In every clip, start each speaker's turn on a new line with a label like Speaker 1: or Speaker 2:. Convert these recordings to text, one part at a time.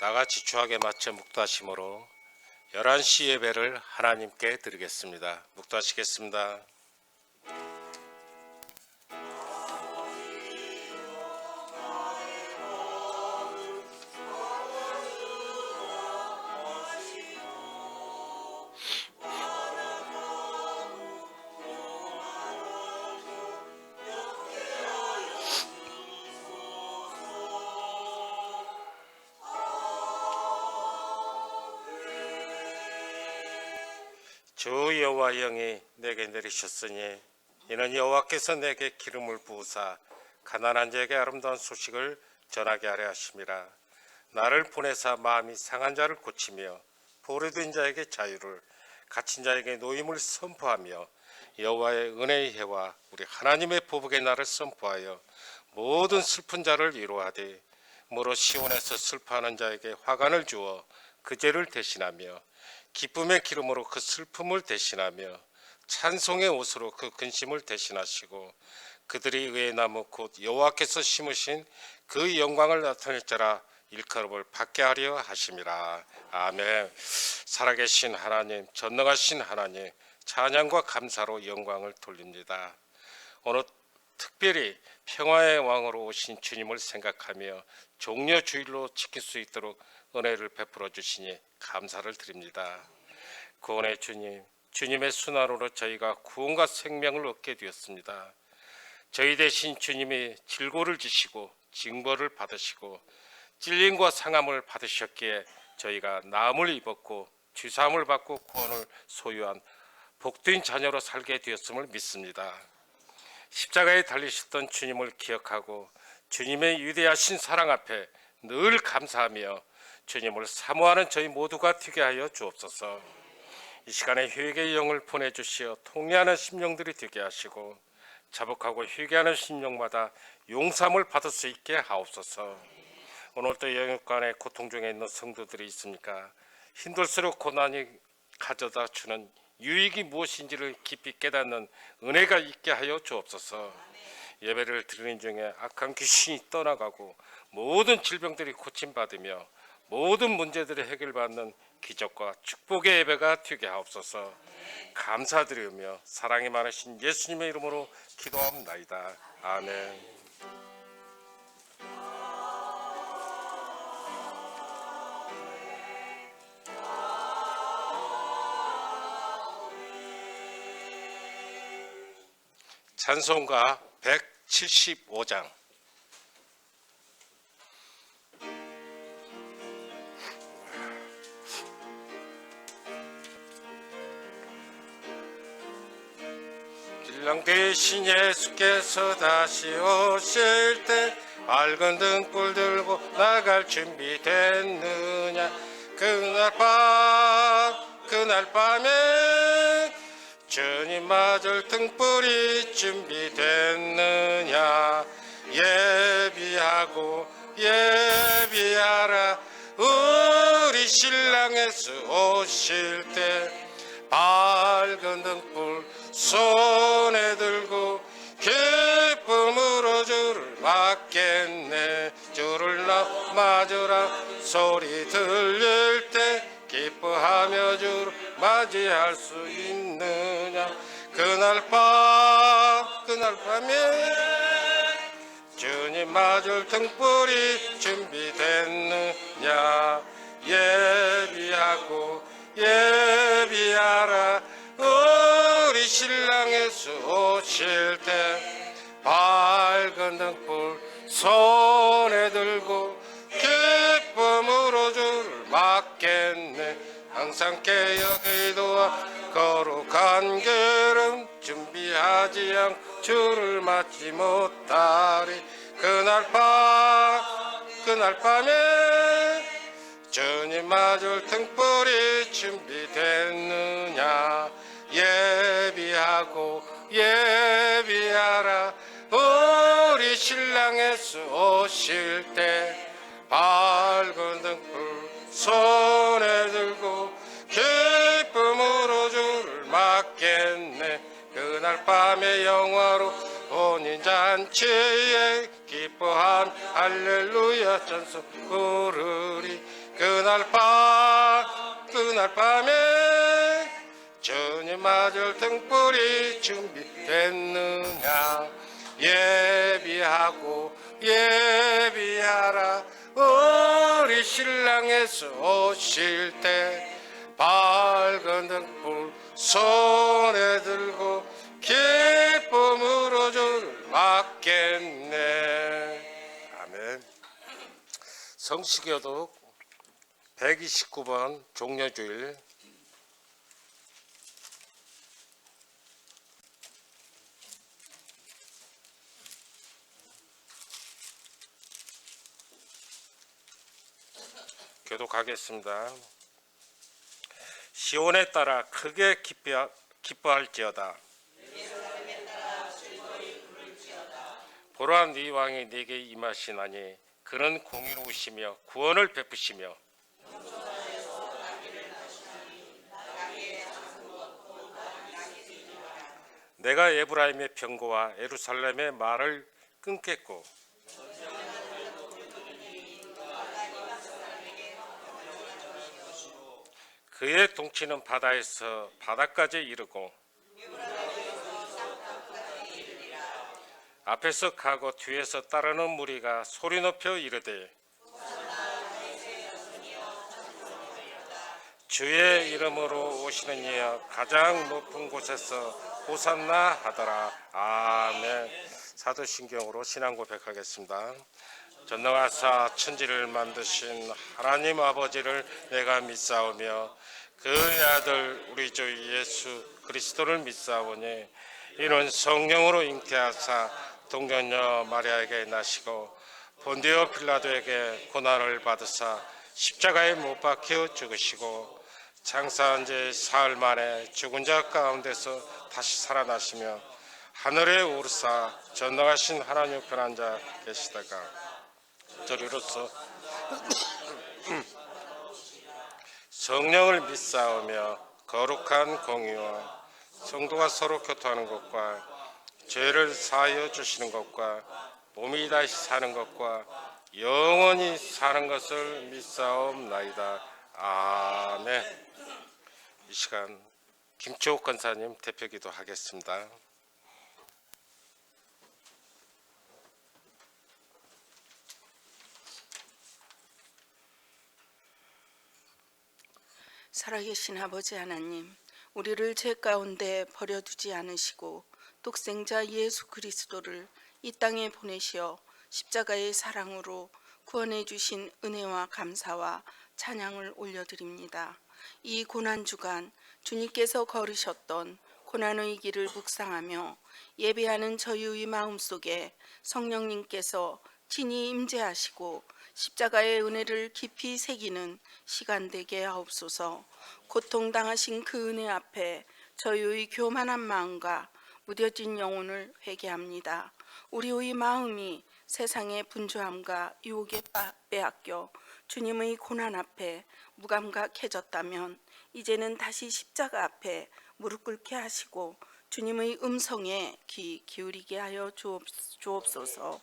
Speaker 1: 나같이 추하게 맞춰 묵도하심으로 11시 예배를 하나님께 드리겠습니다. 묵도하시겠습니다. 주 여호와 영이 내게 내리셨으니 이는 여호와께서 내게 기름을 부으사 가난한 자에게 아름다운 소식을 전하게 하려 하심이라. 나를 보내사 마음이 상한 자를 고치며 포로된 자에게 자유를, 갇힌 자에게 노임을 선포하며 여호와의 은혜의 해와 우리 하나님의 보복의 날을 선포하여 모든 슬픈 자를 위로하되, 무릇 시온에서 슬퍼하는 자에게 화관을 주어 그 죄를 대신하며 기쁨의 기름으로 그 슬픔을 대신하며 찬송의 옷으로 그 근심을 대신하시고, 그들이 의의 나무 곧 여호와께서 심으신 그 영광을 나타낼 자라 일컬음을 받게 하려 하심이라. 아멘. 살아계신 하나님, 전능하신 하나님, 찬양과 감사로 영광을 돌립니다. 오늘 특별히 평화의 왕으로 오신 주님을 생각하며 종려 주일로 지킬 수 있도록 은혜를 베풀어 주시니 감사를 드립니다. 구원의 주님, 주님의 순환으로 저희가 구원과 생명을 얻게 되었습니다. 저희 대신 주님이 질고를 지시고 징벌을 받으시고 찔림과 상함을 받으셨기에 저희가 나음을 입었고 주사함을 받고 구원을 소유한 복된 자녀로 살게 되었음을 믿습니다. 십자가에 달리셨던 주님을 기억하고 주님의 위대하신 사랑 앞에 늘 감사하며 주님을 사모하는 저희 모두가 되게 하여 주옵소서. 이 시간에 회개의 영을 보내주시어 통회하는 심령들이 되게 하시고 자복하고 회개하는 심령마다 용서함을 받을 수 있게 하옵소서. 오늘도 영육간에 고통 중에 있는 성도들이 있습니까? 힘들수록 고난이 가져다 주는 유익이 무엇인지를 깊이 깨닫는 은혜가 있게 하여 주옵소서. 예배를 드리는 중에 악한 귀신이 떠나가고 모든 질병들이 고침받으며 모든 문제들이 해결받는 기적과 축복의 예배가 되게 하옵소서. 감사드리며 사랑이 많으신 예수님의 이름으로 기도합나이다. 아멘. 찬송가 175장. 길랑 대신 예수께서 다시 오실 때 밝은 등불 들고 나갈 준비 됐느냐. 그날 밤에 주님 맞을 등불이 준비됐느냐. 예비하라. 우리 신랑 예수 오실 때 밝은 등불 손에 들고 기쁨으로 주를 맞겠네. 주를 맞으라 소리 들릴 때 기뻐하며 주를 맞이할 수 있느냐. 그날 밤에 주님 맞을 등불이 준비됐느냐. 예비하라. 우리 신랑 예수 오실 때 밝은 등불 손에 들고 기쁨으로 주를 맞겠네. 항상 깨어 기도와 거룩한 길은 준비하지 않고 주를 맞지 못하리. 그날 밤에 주님 맞을 등불이 준비됐느냐. 예비하라. 우리 신랑 예수 오실 때 밝은 등불 손에 들고 기쁨으로 주를 맞겠네. 그날 밤에 영화로 혼인잔치에 기뻐한 할렐루야 찬송 부르리. 그날 밤에 주님 맞을 등불이 준비됐느냐. 예비하라. 우리 신랑에서 오실 때 밝은 등불 손에 들고 기쁨으로 주를 맞겠네. 아멘. 성시교독 129번 종려주일. 교독하겠습니다. 시온에 따라 크게 기뻐할지어다. 보라, 네 왕이 네게 임하시나니 그는 공의로우시며 구원을 베푸시며 내가 에브라임의 병거와 예루살렘의 말을 끊겠고 그의 통치는 바다에서 바다까지 이르고 앞에서 가고 뒤에서 따르는 무리가 소리 높여 이르되 주의 이름으로 오시는 이여 가장 높은 곳에서 호산나 하더라. 아멘. 사도신경으로 신앙 고백하겠습니다. 전능하사 천지를 만드신 하나님 아버지를 내가 믿사오며 그의 아들 우리 주 예수 그리스도를 믿사오니 이는 성령으로 잉태하사 동정녀 마리아에게 나시고 본디오 빌라도에게 고난을 받으사 십자가에 못 박혀 죽으시고 장사한 지 사흘 만에 죽은 자 가운데서 다시 살아나시며 하늘에 오르사 전능하신 하나님 우편 앉아 계시다가 저리로서 성령을 믿사오며 거룩한 공의와 성도가 서로 교통하는 것과 죄를 사하여 주시는 것과 몸이 다시 사는 것과 영원히 사는 것을 믿사옵나이다. 아멘. 이 시간 김초옥 권사님 대표기도 하겠습니다.
Speaker 2: 살아계신 아버지 하나님, 우리를 죄 가운데 버려두지 않으시고 독생자 예수 그리스도를 이 땅에 보내시어 십자가의 사랑으로 구원해 주신 은혜와 감사와 찬양을 올려드립니다. 이 고난주간 주님께서 걸으셨던 고난의 길을 묵상하며 예배하는 저희의 마음속에 성령님께서 친히 임재하시고 십자가의 은혜를 깊이 새기는 시간 되게 하옵소서. 고통당하신 그 은혜 앞에 저희의 교만한 마음과 무뎌진 영혼을 회개합니다. 우리의 마음이 세상의 분주함과 유혹에 빼앗겨 주님의 고난 앞에 무감각해졌다면 이제는 다시 십자가 앞에 무릎 꿇게 하시고 주님의 음성에 귀 기울이게 하여 주옵소서.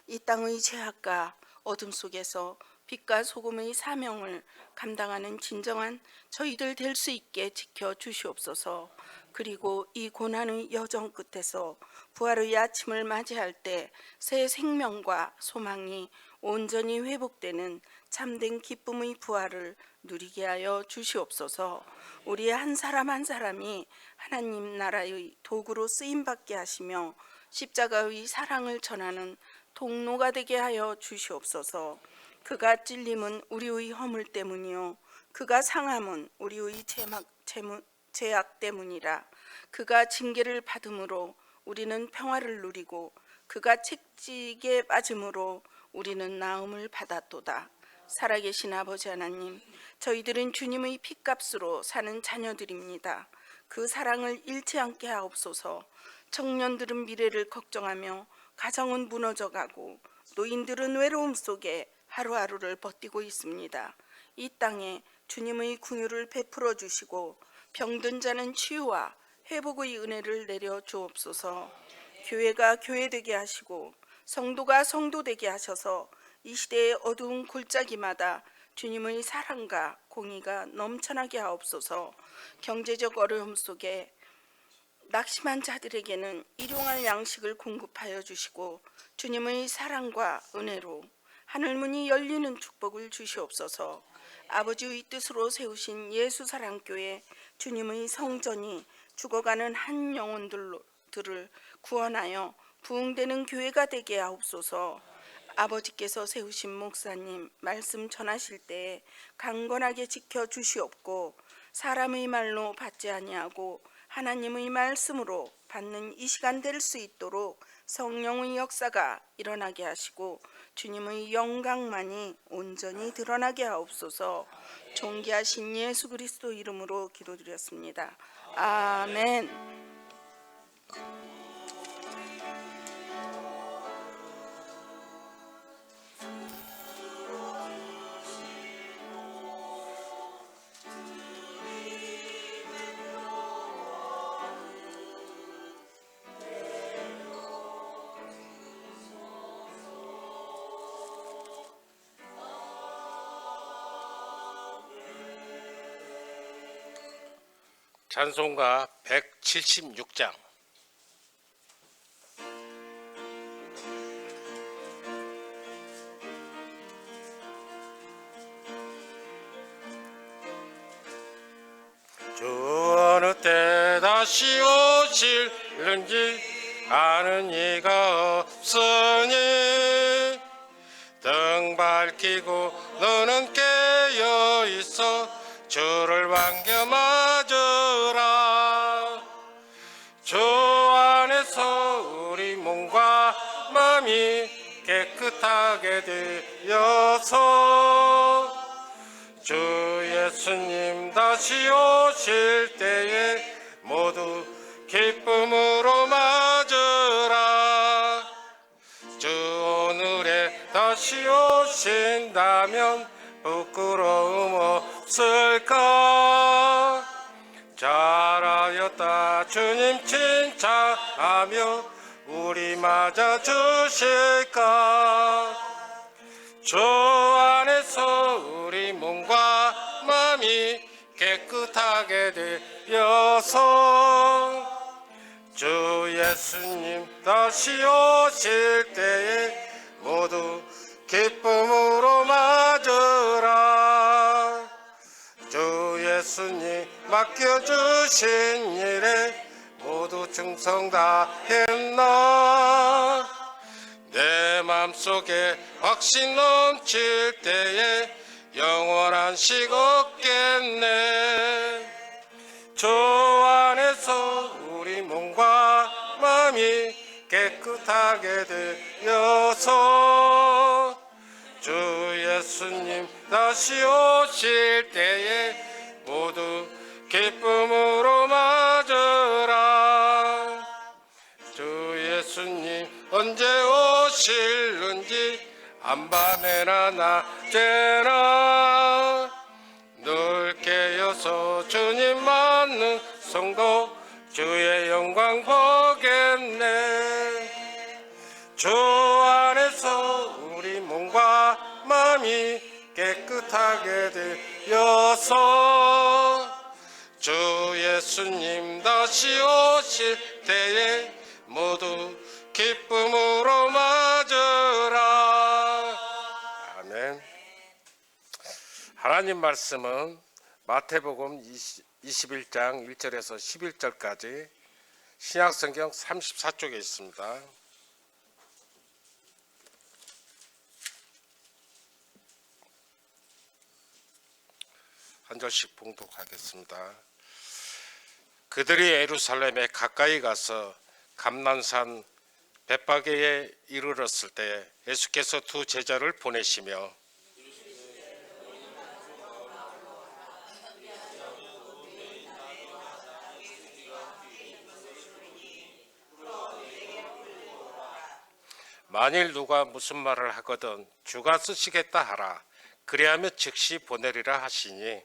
Speaker 2: 이 땅의 죄악과 어둠 속에서 빛과 소금의 사명을 감당하는 진정한 저희들 될 수 있게 지켜 주시옵소서. 그리고 이 고난의 여정 끝에서 부활의 아침을 맞이할 때 새 생명과 소망이 온전히 회복되는 참된 기쁨의 부활을 누리게 하여 주시옵소서. 우리의 한 사람 한 사람이 하나님 나라의 도구로 쓰임받게 하시며 십자가의 사랑을 전하는 통로가 되게 하여 주시옵소서. 그가 찔림은 우리의 허물 때문이요 그가 상함은 우리의 죄악 때문이라. 그가 징계를 받음으로 우리는 평화를 누리고 그가 채찍에 빠짐으로 우리는 나음을 받았도다. 살아계신 아버지 하나님, 저희들은 주님의 핏값으로 사는 자녀들입니다. 그 사랑을 잃지 않게 하옵소서. 청년들은 미래를 걱정하며 가정은 무너져가고 노인들은 외로움 속에 하루하루를 버티고 있습니다. 이 땅에 주님의 긍휼을 베풀어 주시고 병든 자는 치유와 회복의 은혜를 내려 주옵소서. 교회가 교회되게 하시고 성도가 성도되게 하셔서 이 시대의 어두운 골짜기마다 주님의 사랑과 공의가 넘쳐나게 하옵소서. 경제적 어려움 속에 낙심한 자들에게는 일용할 양식을 공급하여 주시고 주님의 사랑과 은혜로 하늘문이 열리는 축복을 주시옵소서. 아버지의 뜻으로 세우신 예수사랑교회 주님의 성전이 죽어가는 한 영혼들을 구원하여 부흥되는 교회가 되게 하옵소서. 아버지께서 세우신 목사님 말씀 전하실 때에 강건하게 지켜주시옵고 사람의 말로 받지 아니하고 하나님의 말씀으로 받는 이 시간 될 수 있도록 성령의 역사가 일어나게 하시고 주님의 영광만이 온전히 드러나게 하옵소서. 존귀하신 예수 그리스도 이름으로 기도드렸습니다. 아멘.
Speaker 1: 찬송가 176장. 주 어느 때 다시 오실는지 아는 이가 없으니 등 밝히고 너는 깨어 있어 주를 반겨 맞으라. 주 안에서 우리 몸과 마음이 깨끗하게 되어서 주 예수님 다시 오실 때에 모두 기쁨으로 맞으라. 주 오늘에 다시 오신다면 부끄러움 없을까. 잘하였다 주님 칭찬하며 우리 맞아 주실까. 주 안에서 우리 몸과 마음이 깨끗하게 되어서 주 예수님 다시 오실 때에 모두 기쁨으로 맞으라. 주 예수님 맡겨주신 일에 모두 충성 다했나. 내 맘속에 확신 넘칠 때에 영원한 식 없겠네. 주 안에서 우리 몸과 마음이 깨끗하게 되어서 주 예수님 다시 오실 때에 모두 기쁨으로 맞으라. 주 예수님 언제 오실는지 한밤에나 낮에나 늘 깨어서 주님 맞는 성도 주의 영광 보겠네. 주 안에서 우리 몸과 마음이 깨끗하게 되어서 주 예수님 다시 오실 때에 모두 기쁨으로 맞으라. 아멘. 하나님 말씀은 마태복음 21장 1절에서 11절까지 신약성경 34쪽에 있습니다. 한 절씩 봉독하겠습니다. 그들이 예루살렘에 가까이 가서 감난산 벳바게에 이르렀을 때 예수께서 두 제자를 보내시며 만일 누가 무슨 말을 하거든 주가 쓰시겠다 하라. 그리하면 즉시 보내리라 하시니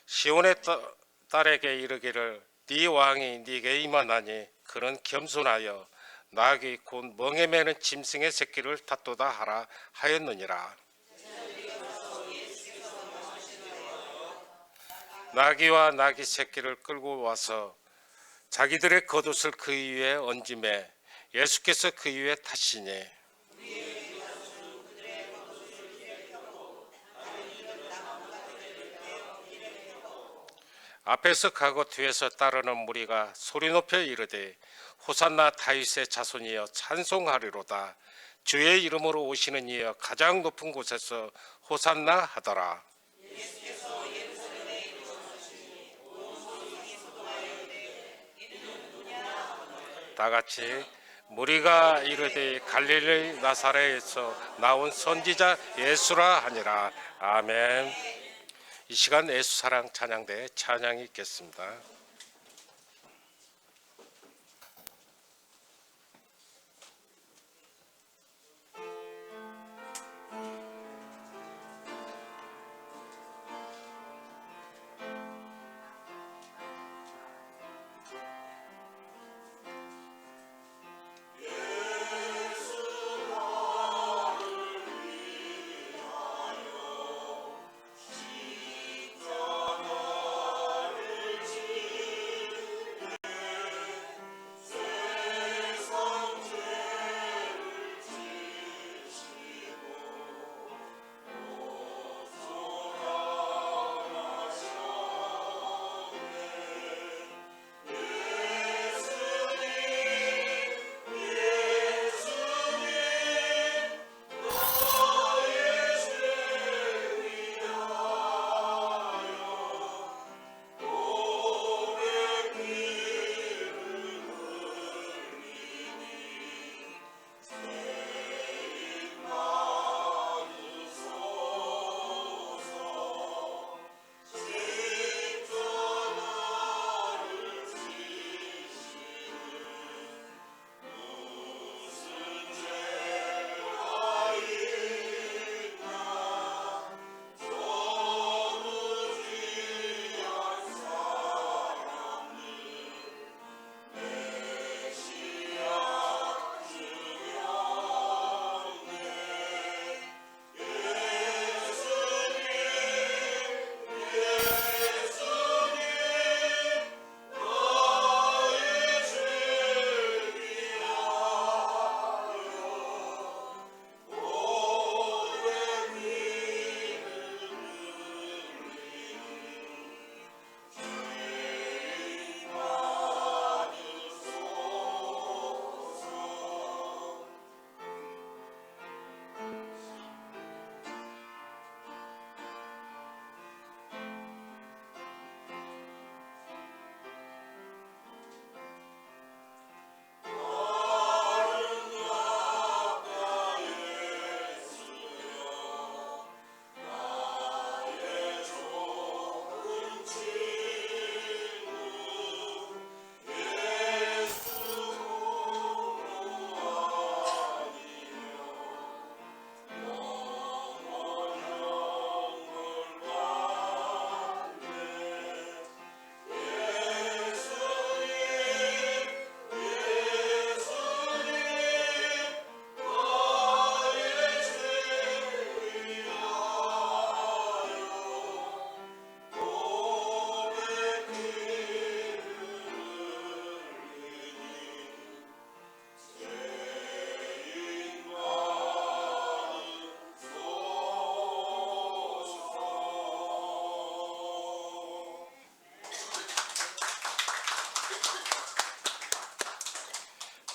Speaker 1: 시온의 딸에게 이르기를 네 왕이 네게 임하나니 그는 겸손하여 낙이 곧 멍에 매는 짐승의 새끼를 다투다 하라 하였느니라. 나귀와 나귀 새끼를 끌고 와서 자기들의 겉옷을 그 위에 얹음에 예수께서 그 위에 타시니 앞에서 가고 뒤에서 따르는 무리가 소리 높여 이르되 호산나 다윗의 자손이여 찬송하리로다. 주의 이름으로 오시는 이여 가장 높은 곳에서 호산나 하더라. 다 같이 무리가 이르되 갈릴리 나사렛에서 나온 선지자 예수라 하니라. 아멘. 이 시간 예수 사랑 찬양대 찬양이 있겠습니다.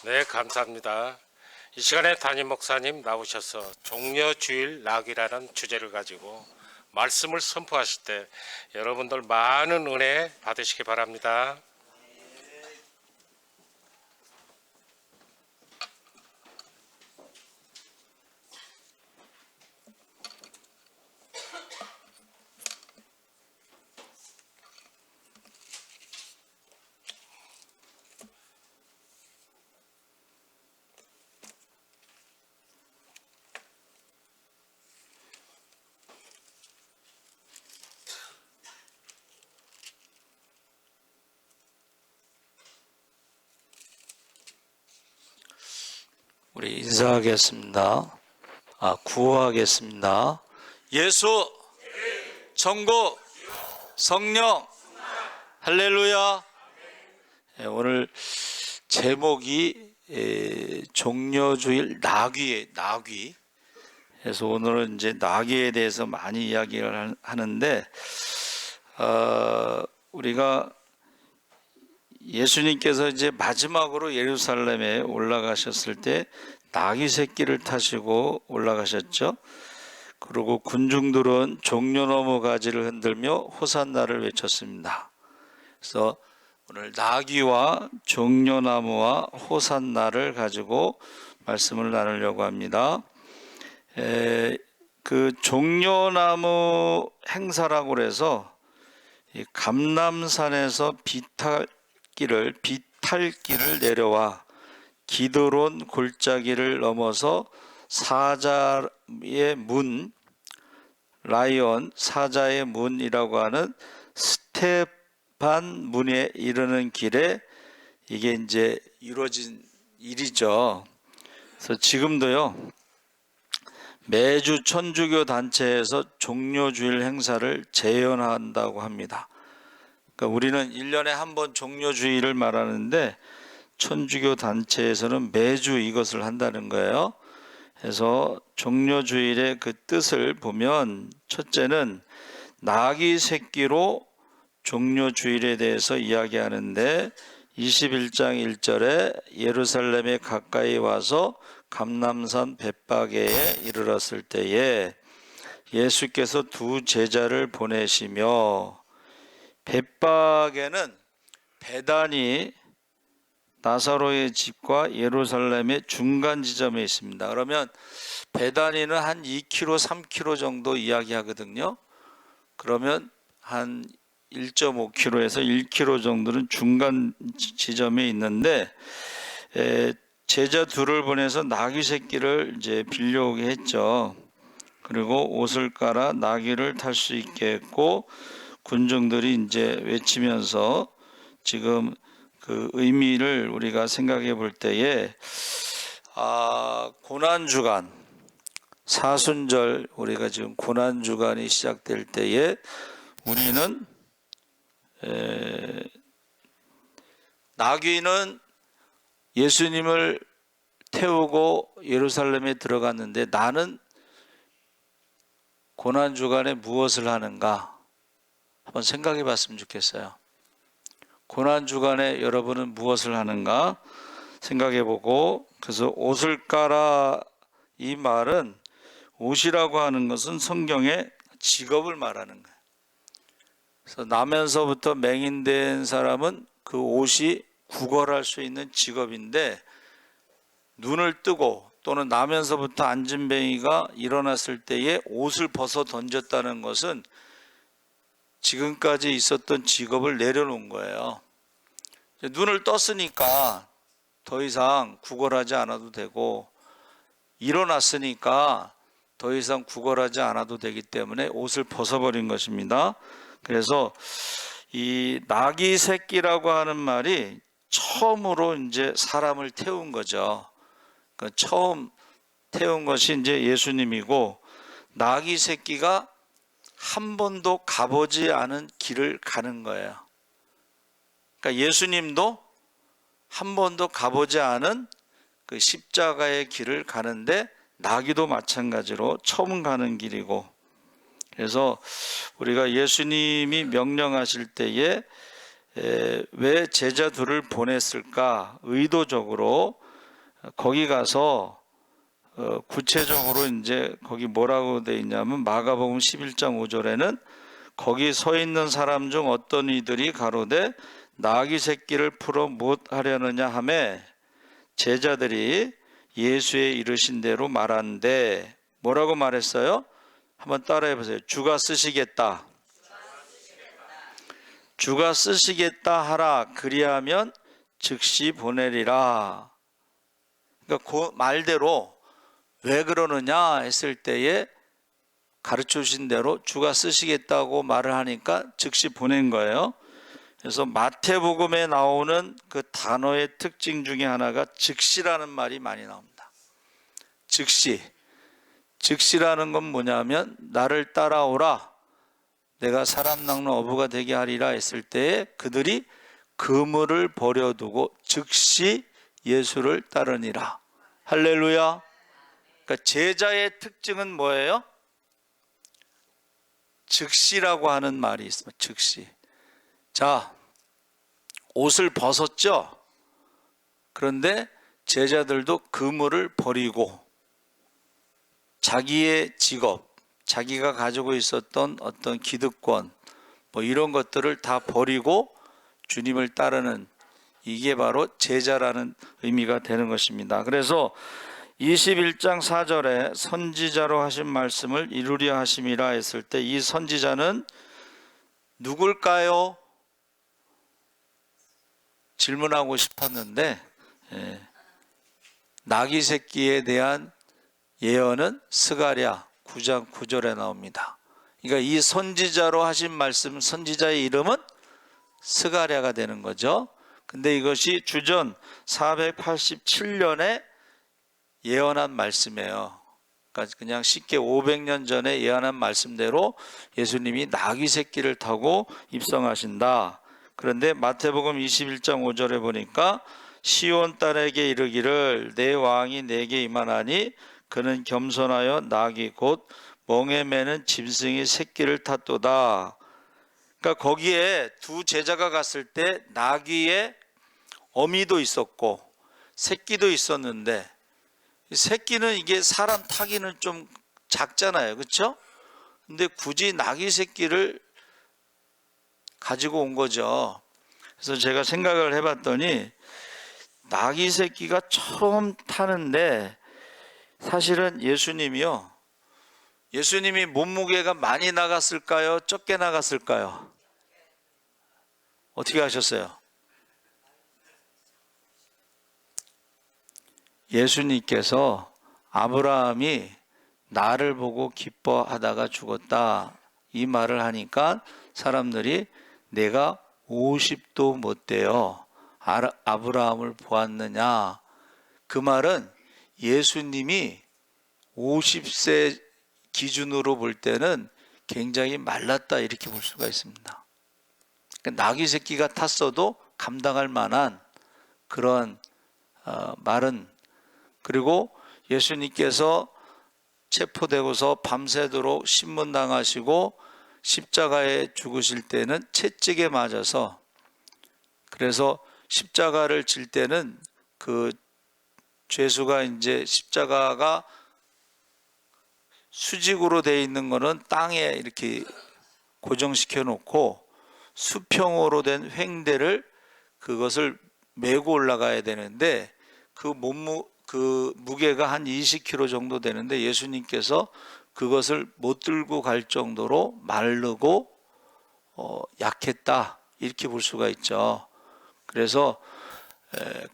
Speaker 1: 네, 감사합니다. 이 시간에 담임 목사님 나오셔서 종려주일 낙이라는 주제를 가지고 말씀을 선포하실 때 여러분들 많은 은혜 받으시기 바랍니다.
Speaker 3: 우리 인사하겠습니다. 구호하겠습니다. 예수, 천국, 성령, 할렐루야. 오늘 제목이 종려주일 나귀. 그래서 오늘은 이제 나귀에 대해서 많이 이야기를 하는데, 우리가 예수님께서 이제 마지막으로 예루살렘에 올라가셨을 때 나귀 새끼를 타시고 올라가셨죠. 그리고 군중들은 종려나무 가지를 흔들며 호산나를 외쳤습니다. 그래서 오늘 나귀와 종려나무와 호산나를 가지고 말씀을 나누려고 합니다. 그 종려나무 행사라고 그래서 감람산에서 비탈길을 내려와 기드론 골짜기를 넘어서 사자의 문, 라이온 사자의 문이라고 하는 스테반 문에 이르는 길에 이게 이제 이루어진 일이죠. 그래서 지금도요, 매주 천주교 단체에서 종려주일 행사를 재현한다고 합니다. 그러니까 우리는 1년에 한 번 종려주일을 말하는데 천주교 단체에서는 매주 이것을 한다는 거예요. 그래서 종려주일의 그 뜻을 보면, 첫째는 나귀 새끼로 종려주일에 대해서 이야기하는데 21장 1절에 예루살렘에 가까이 와서 감람산 벳바게에 이르렀을 때에 예수께서 두 제자를 보내시며, 벳바게는 베다니 나사로의 집과 예루살렘의 중간 지점에 있습니다. 그러면 베다니는 한 2km, 3km 정도 이야기하거든요. 그러면 한 1.5km에서 1km 정도는 중간 지점에 있는데, 제자 둘을 보내서 나귀 새끼를 이제 빌려오게 했죠. 그리고 옷을 깔아 나귀를 탈 수 있게 했고, 군중들이 이제 외치면서 지금 그 의미를 우리가 생각해 볼 때에, 고난주간, 사순절, 우리가 지금 고난주간이 시작될 때에 우리는 나귀는 예수님을 태우고 예루살렘에 들어갔는데, 나는 고난주간에 무엇을 하는가 한번 생각해 봤으면 좋겠어요. 고난주간에 여러분은 무엇을 하는가 생각해 보고, 그래서 옷을 깔아, 이 말은, 옷이라고 하는 것은 성경의 직업을 말하는 거예요. 그래서 나면서부터 맹인된 사람은 그 옷이 구걸할 수 있는 직업인데, 눈을 뜨고 또는 나면서부터 안진뱅이가 일어났을 때에 옷을 벗어 던졌다는 것은 지금까지 있었던 직업을 내려놓은 거예요. 눈을 떴으니까 더 이상 구걸하지 않아도 되고, 일어났으니까 더 이상 구걸하지 않아도 되기 때문에 옷을 벗어버린 것입니다. 그래서 이 나귀 새끼라고 하는 말이 처음으로 이제 사람을 태운 거죠. 그러니까 처음 태운 것이 이제 예수님이고, 나귀 새끼가 한 번도 가보지 않은 길을 가는 거예요. 그러니까 예수님도 한 번도 가보지 않은 그 십자가의 길을 가는데, 나귀도 마찬가지로 처음 가는 길이고, 그래서 우리가 예수님이 명령하실 때에 왜 제자 둘을 보냈을까? 의도적으로 거기 가서 구체적으로 이제 거기 뭐라고 돼 있냐면, 마가복음 11장 5절에는 거기 서 있는 사람 중 어떤 이들이 가로되 나귀 새끼를 풀어 못 하려느냐 하매, 제자들이 예수의 이르신 대로 말한데, 뭐라고 말했어요? 한번 따라해 보세요. 주가 쓰시겠다. 주가 쓰시겠다 하라. 그리하면 즉시 보내리라. 그러니까 그 말대로 왜 그러느냐 했을 때에 가르쳐 주신 대로 주가 쓰시겠다고 말을 하니까 즉시 보낸 거예요. 그래서 마태복음에 나오는 그 단어의 특징 중에 하나가 즉시라는 말이 많이 나옵니다. 즉시라는 건 뭐냐면 나를 따라오라, 내가 사람 낚는 어부가 되게 하리라 했을 때에 그들이 그물을 버려두고 즉시 예수를 따르니라. 할렐루야. 그러니까 제자의 특징은 뭐예요? 즉시라고 하는 말이 있습니다. 즉시. 자, 옷을 벗었죠? 그런데 제자들도 그물을 버리고 자기의 직업, 자기가 가지고 있었던 어떤 기득권, 뭐 이런 것들을 다 버리고 주님을 따르는, 이게 바로 제자라는 의미가 되는 것입니다. 그래서 21장 4절에 선지자로 하신 말씀을 이루려 하심이라 했을 때 이 선지자는 누굴까요? 질문하고 싶었는데 나귀 새끼에 대한 예언은 스가랴 9장 9절에 나옵니다. 그러니까 이 선지자로 하신 말씀, 선지자의 이름은 스가랴가 되는 거죠. 근데 이것이 주전 487년에 예언한 말씀이에요. 그러니까 그냥 쉽게 500년 전에 예언한 말씀대로 예수님이 나귀 새끼를 타고 입성하신다. 그런데 마태복음 21장 5절에 보니까 시온 딸에게 이르기를 내 왕이 내게 임하나니 그는 겸손하여 나귀 곧 멍에 매는 짐승의 새끼를 탔도다. 그러니까 거기에 두 제자가 갔을 때 나귀의 어미도 있었고 새끼도 있었는데, 새끼는 이게 사람 타기는 좀 작잖아요, 그렇죠? 근데 굳이 나귀 새끼를 가지고 온 거죠. 그래서 제가 생각을 해봤더니 나귀 새끼가 처음 타는데 사실은 예수님이 몸무게가 많이 나갔을까요? 적게 나갔을까요? 어떻게 하셨어요? 예수님께서 아브라함이 나를 보고 기뻐하다가 죽었다, 이 말을 하니까 사람들이 내가 50도 못 돼요, 아브라함을 보았느냐. 그 말은 예수님이 50세 기준으로 볼 때는 굉장히 말랐다, 이렇게 볼 수가 있습니다. 그러니까 나귀 새끼가 탔어도 감당할 만한 그런 말은. 그리고 예수님께서 체포되고서 밤새도록 신문당하시고 십자가에 죽으실 때는 채찍에 맞아서, 그래서 십자가를 질 때는 그 죄수가 이제 십자가가 수직으로 되어 있는 거는 땅에 이렇게 고정시켜 놓고 수평으로 된 횡대를 그것을 메고 올라가야 되는데 그 무게가 한 20kg 정도 되는데 예수님께서 그것을 못 들고 갈 정도로 마르고 약했다, 이렇게 볼 수가 있죠. 그래서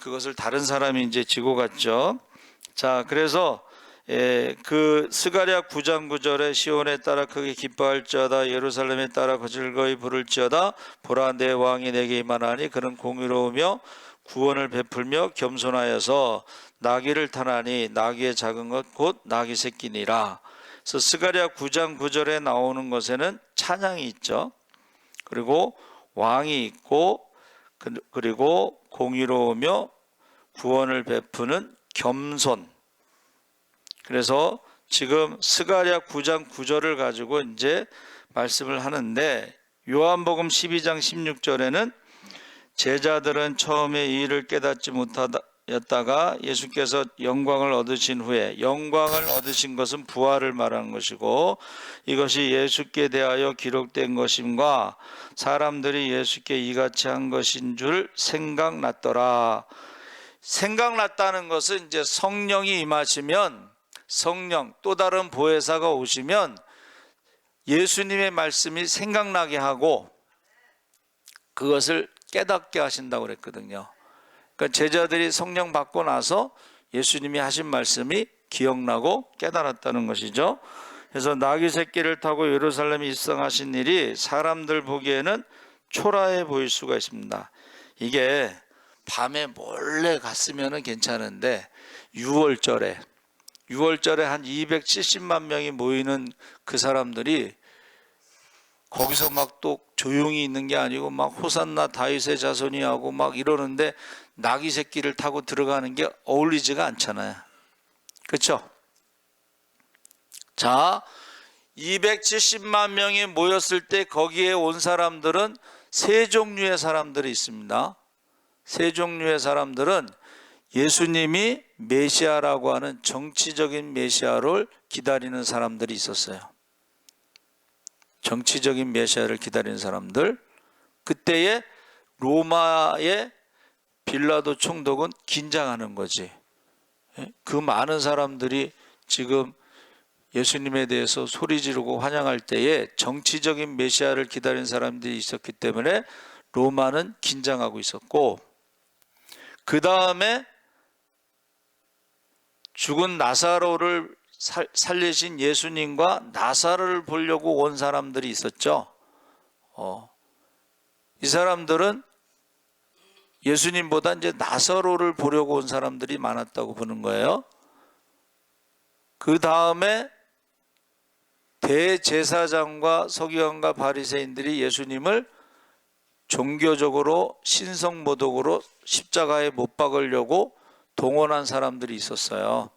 Speaker 3: 그것을 다른 사람이 이제 지고 갔죠. 자, 그래서 그 스가랴 9장 9절에 시온에 따라 크게 기뻐할지어다 예루살렘에 따라 즐거이 부를지어다 보라 내 왕이 내게 임하나니 그는 공의로우며 구원을 베풀며 겸손하여서 나귀를 타나니 나귀의 작은 것 곧 나귀 새끼니라. 그래서 스가랴 9장 9절에 나오는 것에는 찬양이 있죠. 그리고 왕이 있고 그리고 공의로우며 구원을 베푸는 겸손. 그래서 지금 스가랴 9장 9절을 가지고 이제 말씀을 하는데, 요한복음 12장 16절에는 제자들은 처음에 이 일을 깨닫지 못하였다가 예수께서 영광을 얻으신 후에, 영광을 얻으신 것은 부활을 말하는 것이고 이것이 예수께 대하여 기록된 것임과 사람들이 예수께 이같이 한 것인 줄 생각났더라. 생각났다는 것은 이제 성령이 임하시면, 성령 또 다른 보혜사가 오시면 예수님의 말씀이 생각나게 하고 그것을 깨닫게 하신다고 그랬거든요. 그러니까 제자들이 성령 받고 나서 예수님이 하신 말씀이 기억나고 깨달았다는 것이죠. 그래서 나귀 새끼를 타고 예루살렘에 입성하신 일이 사람들 보기에는 초라해 보일 수가 있습니다. 이게 밤에 몰래 갔으면 괜찮은데 6월절에 6월절에 한 270만 명이 모이는 그 사람들이 거기서 막 또 조용히 있는 게 아니고 막 호산나 다윗의 자손이 하고 막 이러는데 나귀 새끼를 타고 들어가는 게 어울리지가 않잖아요. 그렇죠? 자, 270만 명이 모였을 때 거기에 온 사람들은 세 종류의 사람들이 있습니다. 세 종류의 사람들은 예수님이 메시아라고 하는 정치적인 메시아를 기다리는 사람들이 있었어요. 정치적인 메시아를 기다리는 사람들. 그때에 로마의 빌라도 총독은 긴장하는 거지. 그 많은 사람들이 지금 예수님에 대해서 소리 지르고 환영할 때에 정치적인 메시아를 기다리는 사람들이 있었기 때문에 로마는 긴장하고 있었고, 그 다음에 죽은 나사로를 살리신 예수님과 나사로를 보려고 온 사람들이 있었죠. 이 사람들은 예수님보다 이제 나사로를 보려고 온 사람들이 많았다고 보는 거예요. 그 다음에 대제사장과 서기관과 바리새인들이 예수님을 종교적으로 신성모독으로 십자가에 못 박으려고 동원한 사람들이 있었어요.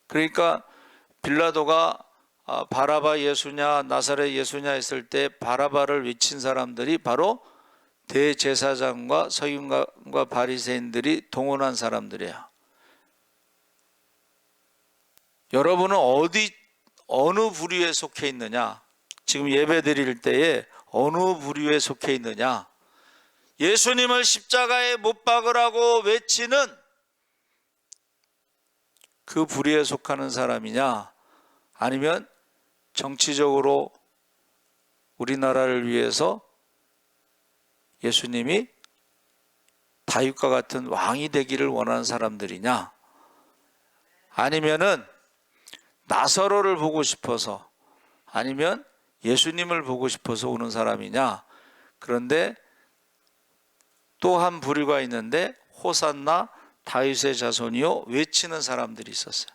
Speaker 3: 그러니까 빌라도가 바라바 예수냐 나사렛 예수냐 했을 때 바라바를 외친 사람들이 바로 대제사장과 서기관과 바리새인들이 동원한 사람들이에요. 여러분은 어느 부류에 속해 있느냐? 지금 예배 드릴 때에 어느 부류에 속해 있느냐? 예수님을 십자가에 못 박으라고 외치는 그 부류에 속하는 사람이냐? 아니면 정치적으로 우리나라를 위해서 예수님이 다윗과 같은 왕이 되기를 원하는 사람들이냐? 아니면은 나사로를 보고 싶어서, 아니면 예수님을 보고 싶어서 오는 사람이냐? 그런데 또 한 부류가 있는데 호산나 다윗의 자손이요 외치는 사람들이 있었어요.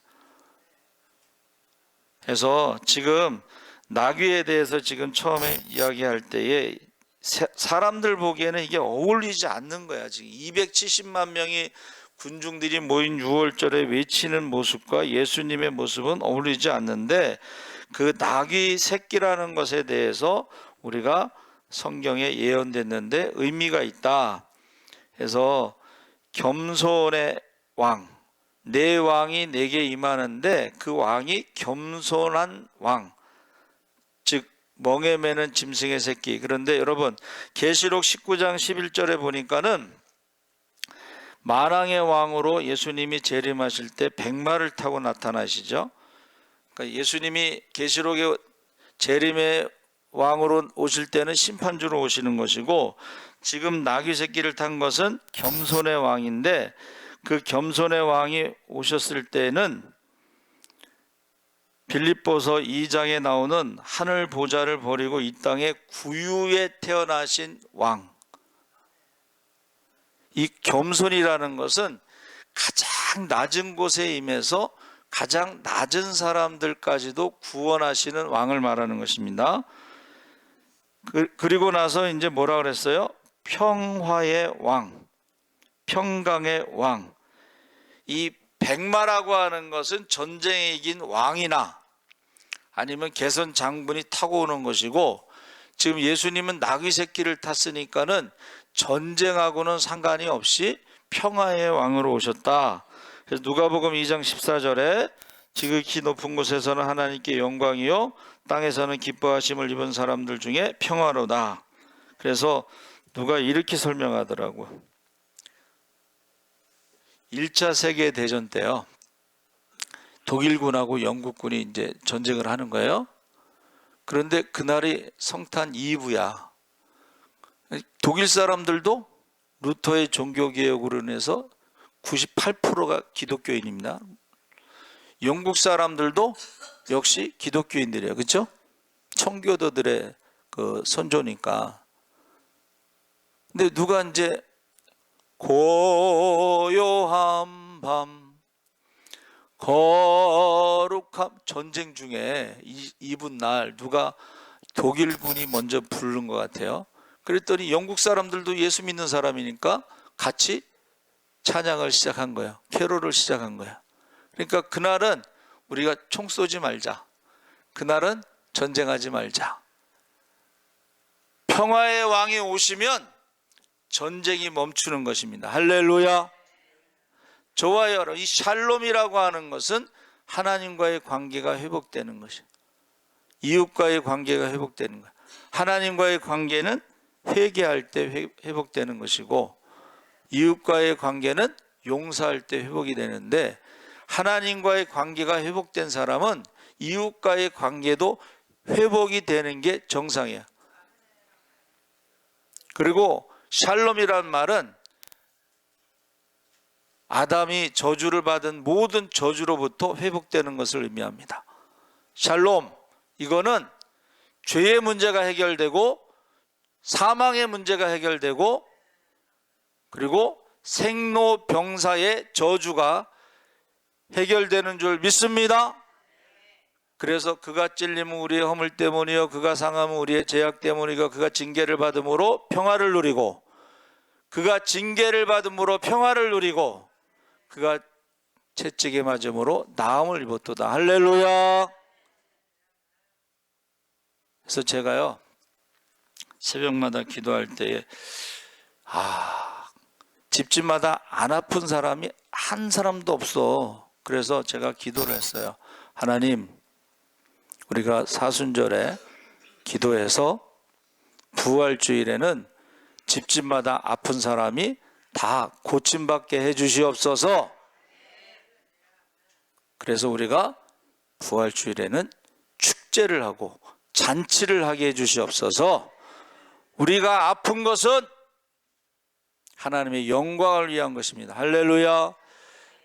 Speaker 3: 그래서 지금 나귀에 대해서 지금 처음에 이야기할 때에 사람들 보기에는 이게 어울리지 않는 거야. 지금 270만 명이 군중들이 모인 6월절에 외치는 모습과 예수님의 모습은 어울리지 않는데, 그 나귀 새끼라는 것에 대해서 우리가 성경에 예언됐는데 의미가 있다. 그래서 겸손의 왕, 내 왕이 내게 임하는데 그 왕이 겸손한 왕, 즉 멍에 매는 짐승의 새끼. 그런데 여러분 계시록 19장 11절에 보니까는 만왕의 왕으로 예수님이 재림하실 때 백마를 타고 나타나시죠. 그러니까 예수님이 계시록의 재림의 왕으로 오실 때는 심판주로 오시는 것이고, 지금 나귀 새끼를 탄 것은 겸손의 왕인데, 그 겸손의 왕이 오셨을 때는 빌립보서 2장에 나오는 하늘 보좌를 버리고 이 땅에 구유에 태어나신 왕, 이 겸손이라는 것은 가장 낮은 곳에 임해서 가장 낮은 사람들까지도 구원하시는 왕을 말하는 것입니다. 그리고 나서 이제 뭐라 그랬어요? 평화의 왕, 평강의 왕. 이 백마라고 하는 것은 전쟁에 이긴 왕이나 아니면 개선 장군이 타고 오는 것이고, 지금 예수님은 나귀 새끼를 탔으니까는 전쟁하고는 상관이 없이 평화의 왕으로 오셨다. 그래서 누가복음 2장 14절에 지극히 높은 곳에서는 하나님께 영광이요 땅에서는 기뻐하심을 입은 사람들 중에 평화로다. 그래서 누가 이렇게 설명하더라고. 1차 세계대전 때요, 독일군하고 영국군이 이제 전쟁을 하는 거예요. 그런데 그날이 성탄 이브야. 독일 사람들도 루터의 종교개혁으로 인해서 98%가 기독교인입니다. 영국 사람들도 역시 기독교인들이에요. 그렇죠? 청교도들의 그 선조니까. 근데 누가 이제 고요한 밤 거룩함. 전쟁 중에 이분 날 누가 독일군이 먼저 부른 것 같아요. 그랬더니 영국 사람들도 예수 믿는 사람이니까 같이 찬양을 시작한 거예요. 캐롤을 시작한 거예요. 그러니까 그날은 우리가 총 쏘지 말자. 그날은 전쟁하지 말자. 평화의 왕이 오시면 전쟁이 멈추는 것입니다. 할렐루야. 저와 여러분, 이 샬롬이라고 하는 것은 하나님과의 관계가 회복되는 것이에요. 이웃과의 관계가 회복되는 거예요. 하나님과의 관계는 회개할 때 회복되는 것이고, 이웃과의 관계는 용서할 때 회복이 되는데, 하나님과의 관계가 회복된 사람은 이웃과의 관계도 회복이 되는 게 정상이에요. 그리고 샬롬이란 말은 아담이 저주를 받은 모든 저주로부터 회복되는 것을 의미합니다. 샬롬, 이거는 죄의 문제가 해결되고 사망의 문제가 해결되고 그리고 생로병사의 저주가 해결되는 줄 믿습니다. 그래서 그가 찔림은 우리의 허물 때문이요 그가 상함은 우리의 죄악 때문이고 그가 징계를 받음으로 평화를 누리고 그가 징계를 받음으로 평화를 누리고 그가 채찍에 맞음으로 나음을 입었도다. 할렐루야. 그래서 제가요 새벽마다 기도할 때에 집집마다 안 아픈 사람이 한 사람도 없어. 그래서 제가 기도를 했어요. 하나님, 우리가 사순절에 기도해서 부활주일에는 집집마다 아픈 사람이 다 고침받게 해주시옵소서. 그래서 우리가 부활주일에는 축제를 하고 잔치를 하게 해주시옵소서. 우리가 아픈 것은 하나님의 영광을 위한 것입니다. 할렐루야.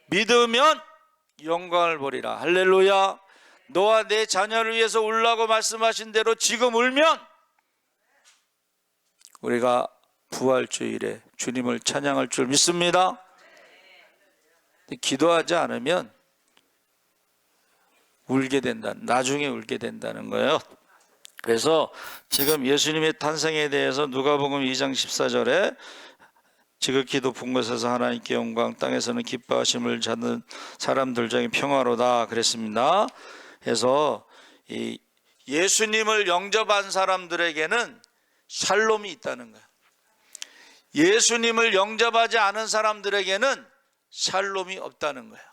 Speaker 3: 믿으면 영광을 보리라. 할렐루야. 너와 내 자녀를 위해서 울라고 말씀하신 대로 지금 울면 우리가 부활주일에 주님을 찬양할 줄 믿습니다. 기도하지 않으면 울게 된다. 나중에 울게 된다는 거예요. 그래서 지금 예수님의 탄생에 대해서 누가복음 2장 14절에 지극히 높은 곳에서 하나님께 영광, 땅에서는 기뻐하심을 찾는 사람들 중에 평화로다 그랬습니다. 그래서 이 예수님을 영접한 사람들에게는 샬롬이 있다는 거예요. 예수님을 영접하지 않은 사람들에게는 샬롬이 없다는 거예요.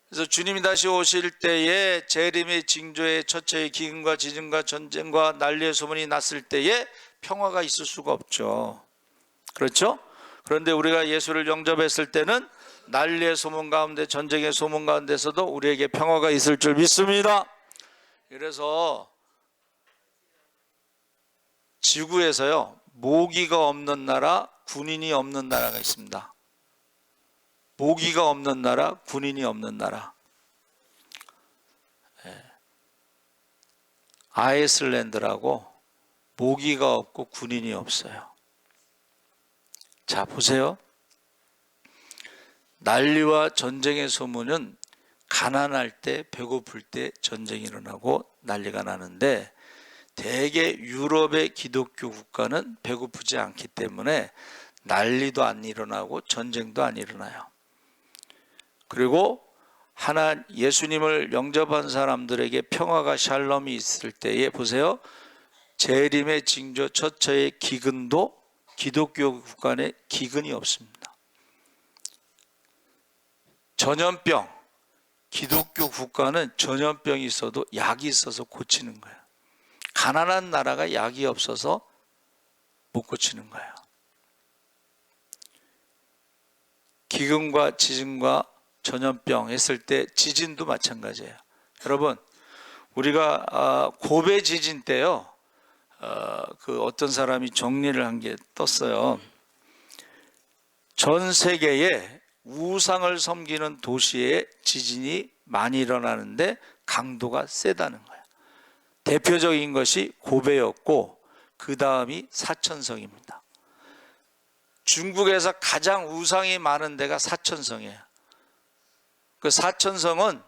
Speaker 3: 그래서 주님이 다시 오실 때에 재림의 징조의 첫째의 기근과 지진과 전쟁과 난리의 소문이 났을 때에 평화가 있을 수가 없죠. 그렇죠? 그런데 우리가 예수를 영접했을 때는 난리의 소문 가운데 전쟁의 소문 가운데서도 우리에게 평화가 있을 줄 믿습니다. 그래서 지구에서요 모기가 없는 나라, 군인이 없는 나라가 있습니다. 모기가 없는 나라, 군인이 없는 나라. 아이슬란드라고 모기가 없고 군인이 없어요. 자, 보세요. 난리와 전쟁의 소문은 가난할 때, 배고플 때 전쟁이 일어나고 난리가 나는데 대개 유럽의 기독교 국가는 배고프지 않기 때문에 난리도 안 일어나고 전쟁도 안 일어나요. 그리고 예수님을 영접한 사람들에게 평화가 샬롬이 있을 때에 보세요. 재림의 징조 첫째의 기근도 기독교 국가에 기근이 없습니다. 전염병, 기독교 국가는 전염병이 있어도 약이 있어서 고치는 거예요. 가난한 나라가 약이 없어서 못 고치는 거예요. 기근과 지진과 전염병 했을 때 지진도 마찬가지예요. 여러분, 우리가 고베 지진 때요, 그 어떤 사람이 정리를 한 게 떴어요. 전 세계에 우상을 섬기는 도시에 지진이 많이 일어나는데 강도가 세다는 거예요. 대표적인 것이 고베였고 그 다음이 사천성입니다. 중국에서 가장 우상이 많은 데가 사천성이에요. 그 사천성은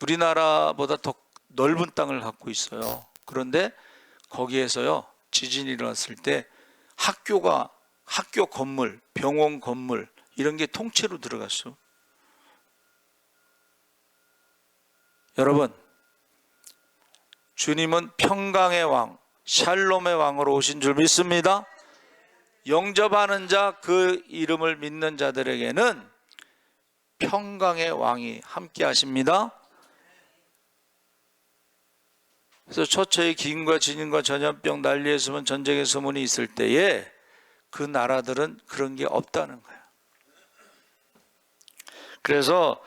Speaker 3: 우리나라보다 더 넓은 땅을 갖고 있어요. 그런데 거기에서요, 지진이 일어났을 때 학교 건물, 병원 건물 이런 게 통째로 들어갔어. 여러분, 주님은 평강의 왕, 샬롬의 왕으로 오신 줄 믿습니다. 영접하는 자, 그 이름을 믿는 자들에게는 평강의 왕이 함께 하십니다. 그래서 처처의 기근과 지진과 전염병, 난리의 소문, 전쟁의 소문이 있을 때에 그 나라들은 그런 게 없다는 거예요. 그래서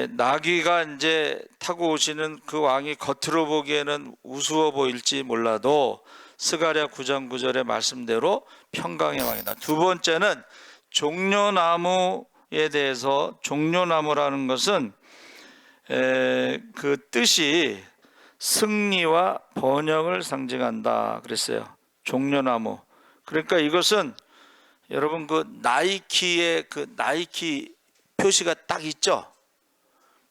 Speaker 3: 나귀가 이제 타고 오시는 그 왕이 겉으로 보기에는 우스워 보일지 몰라도 스가랴 9장 9절의 말씀대로 평강의 왕이다. 두 번째는 종려나무에 대해서, 종려나무라는 것은 그 뜻이 승리와 번영을 상징한다 그랬어요. 종려나무. 그러니까 이것은 여러분 그 나이키의 그 나이키 표시가 딱 있죠.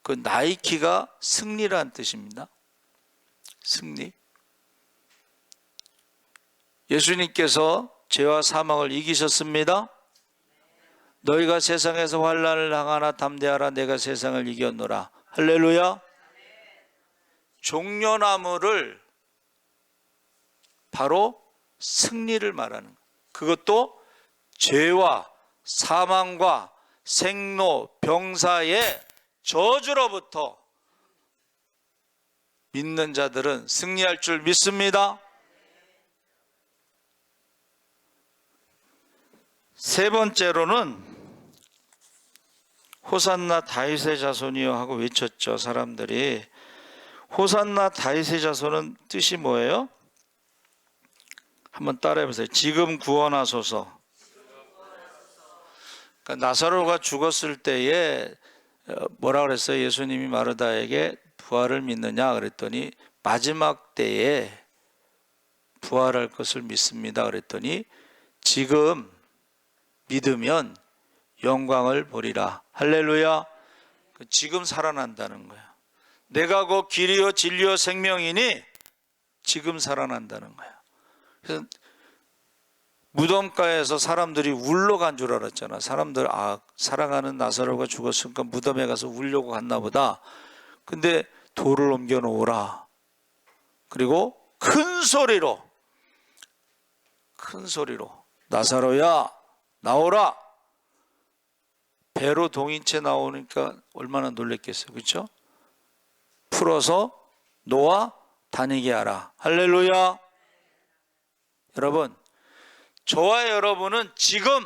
Speaker 3: 그 나이키가 승리라는 뜻입니다. 승리. 예수님께서 죄와 사망을 이기셨습니다. 너희가 세상에서 환난을 당하나 담대하라, 내가 세상을 이겼노라. 할렐루야. 종려나무를 바로 승리를 말하는 거예요. 그것도 죄와 사망과 생로 병사의 저주로부터 믿는 자들은 승리할 줄 믿습니다. 세 번째로는 호산나 다윗의 자손이여 하고 외쳤죠. 사람들이. 호산나 다윗의 자손은 뜻이 뭐예요? 한번 따라해 보세요. 지금 구원하소서. 그러니까 나사로가 죽었을 때에 뭐라 그랬어요? 예수님이 마르다에게 부활을 믿느냐 그랬더니 마지막 때에 부활할 것을 믿습니다 그랬더니 지금 믿으면 영광을 보리라. 할렐루야. 지금 살아난다는 거야. 내가 곧 길이요 진리요 생명이니 지금 살아난다는 거야. 그래서 무덤가에서 사람들이 울러 간 줄 알았잖아. 사람들 사랑하는 나사로가 죽었으니까 무덤에 가서 울려고 갔나 보다. 근데 돌을 옮겨 놓으라. 그리고 큰 소리로 나사로야 나오라. 배로 동인체 나오니까 얼마나 놀랬겠어요. 그렇죠? 풀어서 놓아 다니게 하라. 할렐루야. 여러분, 저와 여러분은 지금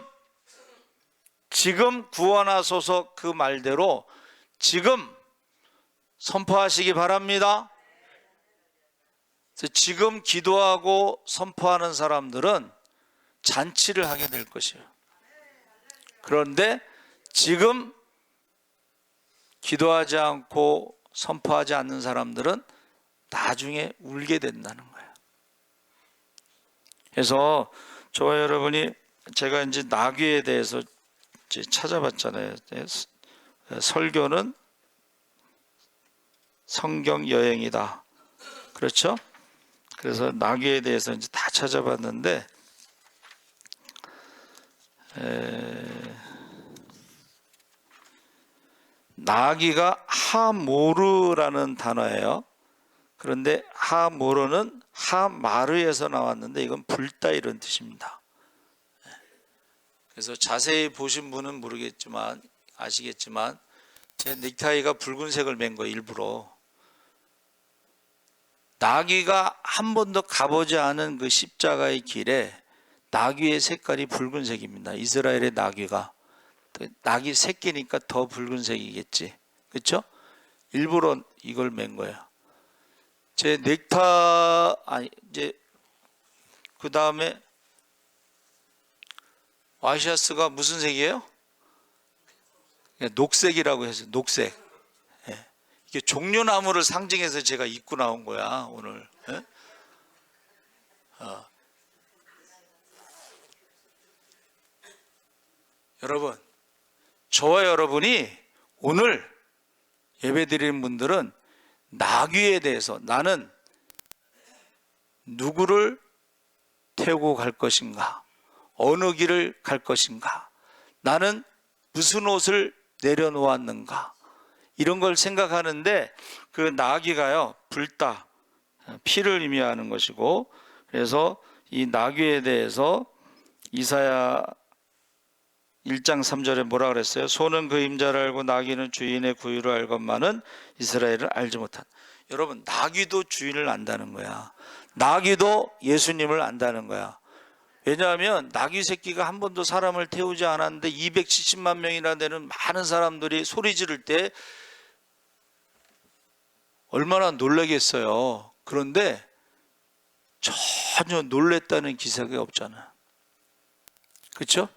Speaker 3: 구원하소서 그 말대로 지금 선포하시기 바랍니다. 지금 기도하고 선포하는 사람들은 잔치를 하게 될 것이에요. 그런데 지금 기도하지 않고 선포하지 않는 사람들은 나중에 울게 된다는 거예요. 그래서 저와 여러분이 제가 이제 나귀에 대해서 이제 찾아봤잖아요. 설교는 성경 여행이다. 그렇죠? 그래서 나귀에 대해서 이제 다 찾아봤는데 나귀가 하모르라는 단어예요. 그런데 하모르는 하마르에서 나왔는데 이건 불다 이런 뜻입니다. 그래서 자세히 보신 분은 모르겠지만 아시겠지만 제 넥타이가 붉은색을 맨 거 일부러. 나귀가 한 번도 가보지 않은 그 십자가의 길에 나귀의 색깔이 붉은색입니다. 이스라엘의 나귀가. 나귀 새끼니까 더 붉은색이겠지. 그렇죠? 일부러 이걸 맨 거예요. 제 이제 그 다음에 와이셔츠가 무슨 색이에요? 녹색이라고 해서 녹색. 예. 이게 종려나무를 상징해서 제가 입고 나온 거야 오늘. 예? 여러분, 저와 여러분이 오늘 예배드리는 분들은 나귀에 대해서 나는 누구를 태우고 갈 것인가, 어느 길을 갈 것인가, 나는 무슨 옷을 내려놓았는가, 이런 걸 생각하는데 그 나귀가요, 불다, 피를 의미하는 것이고, 그래서 이 나귀에 대해서 이사야 1장 3절에 뭐라 그랬어요? 소는 그 임자를 알고 나귀는 주인의 구유를 알건만은 이스라엘은 알지 못한. 여러분, 나귀도 주인을 안다는 거야. 나귀도 예수님을 안다는 거야. 왜냐하면 나귀 새끼가 한 번도 사람을 태우지 않았는데 270만 명이나 되는 많은 사람들이 소리 지를 때 얼마나 놀라겠어요. 그런데 전혀 놀랬다는 기사가 없잖아. 그렇죠?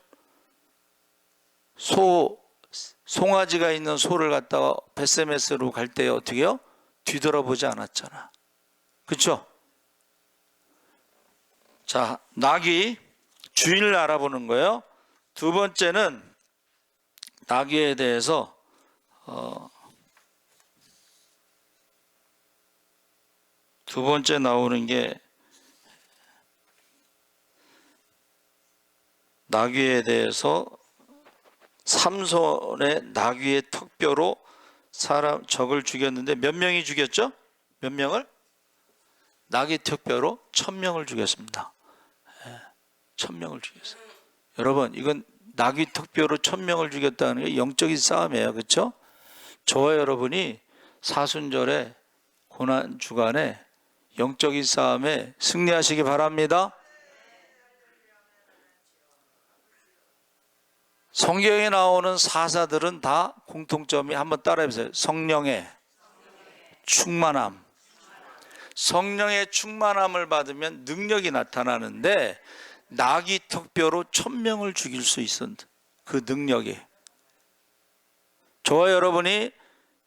Speaker 3: 송아지가 있는 소를 갖다가 벳세메스로 갈 때 어떻게 해요? 뒤돌아보지 않았잖아. 그렇죠? 자, 나귀 주인을 알아보는 거예요. 두 번째는 나귀에 대해서 두 번째 나오는 게 나귀에 대해서 삼손의 나귀의 턱뼈로 사람 적을 죽였는데 몇 명이 죽였죠? 몇 명을? 나귀 턱뼈로 1000명을 죽였습니다. 1000명을 죽였어요. 여러분, 이건 나귀 턱뼈로 1000명을 죽였다는 게 영적인 싸움이에요. 그렇죠? 저와 여러분이 사순절에 고난 주간에 영적인 싸움에 승리하시기 바랍니다. 성경에 나오는 사사들은 다 공통점이, 한번 따라해보세요. 성령의 충만함. 성령의 충만함을 받으면 능력이 나타나는데 나귀 턱뼈로 1000명을 죽일 수 있었는데 그 능력이, 저와 여러분이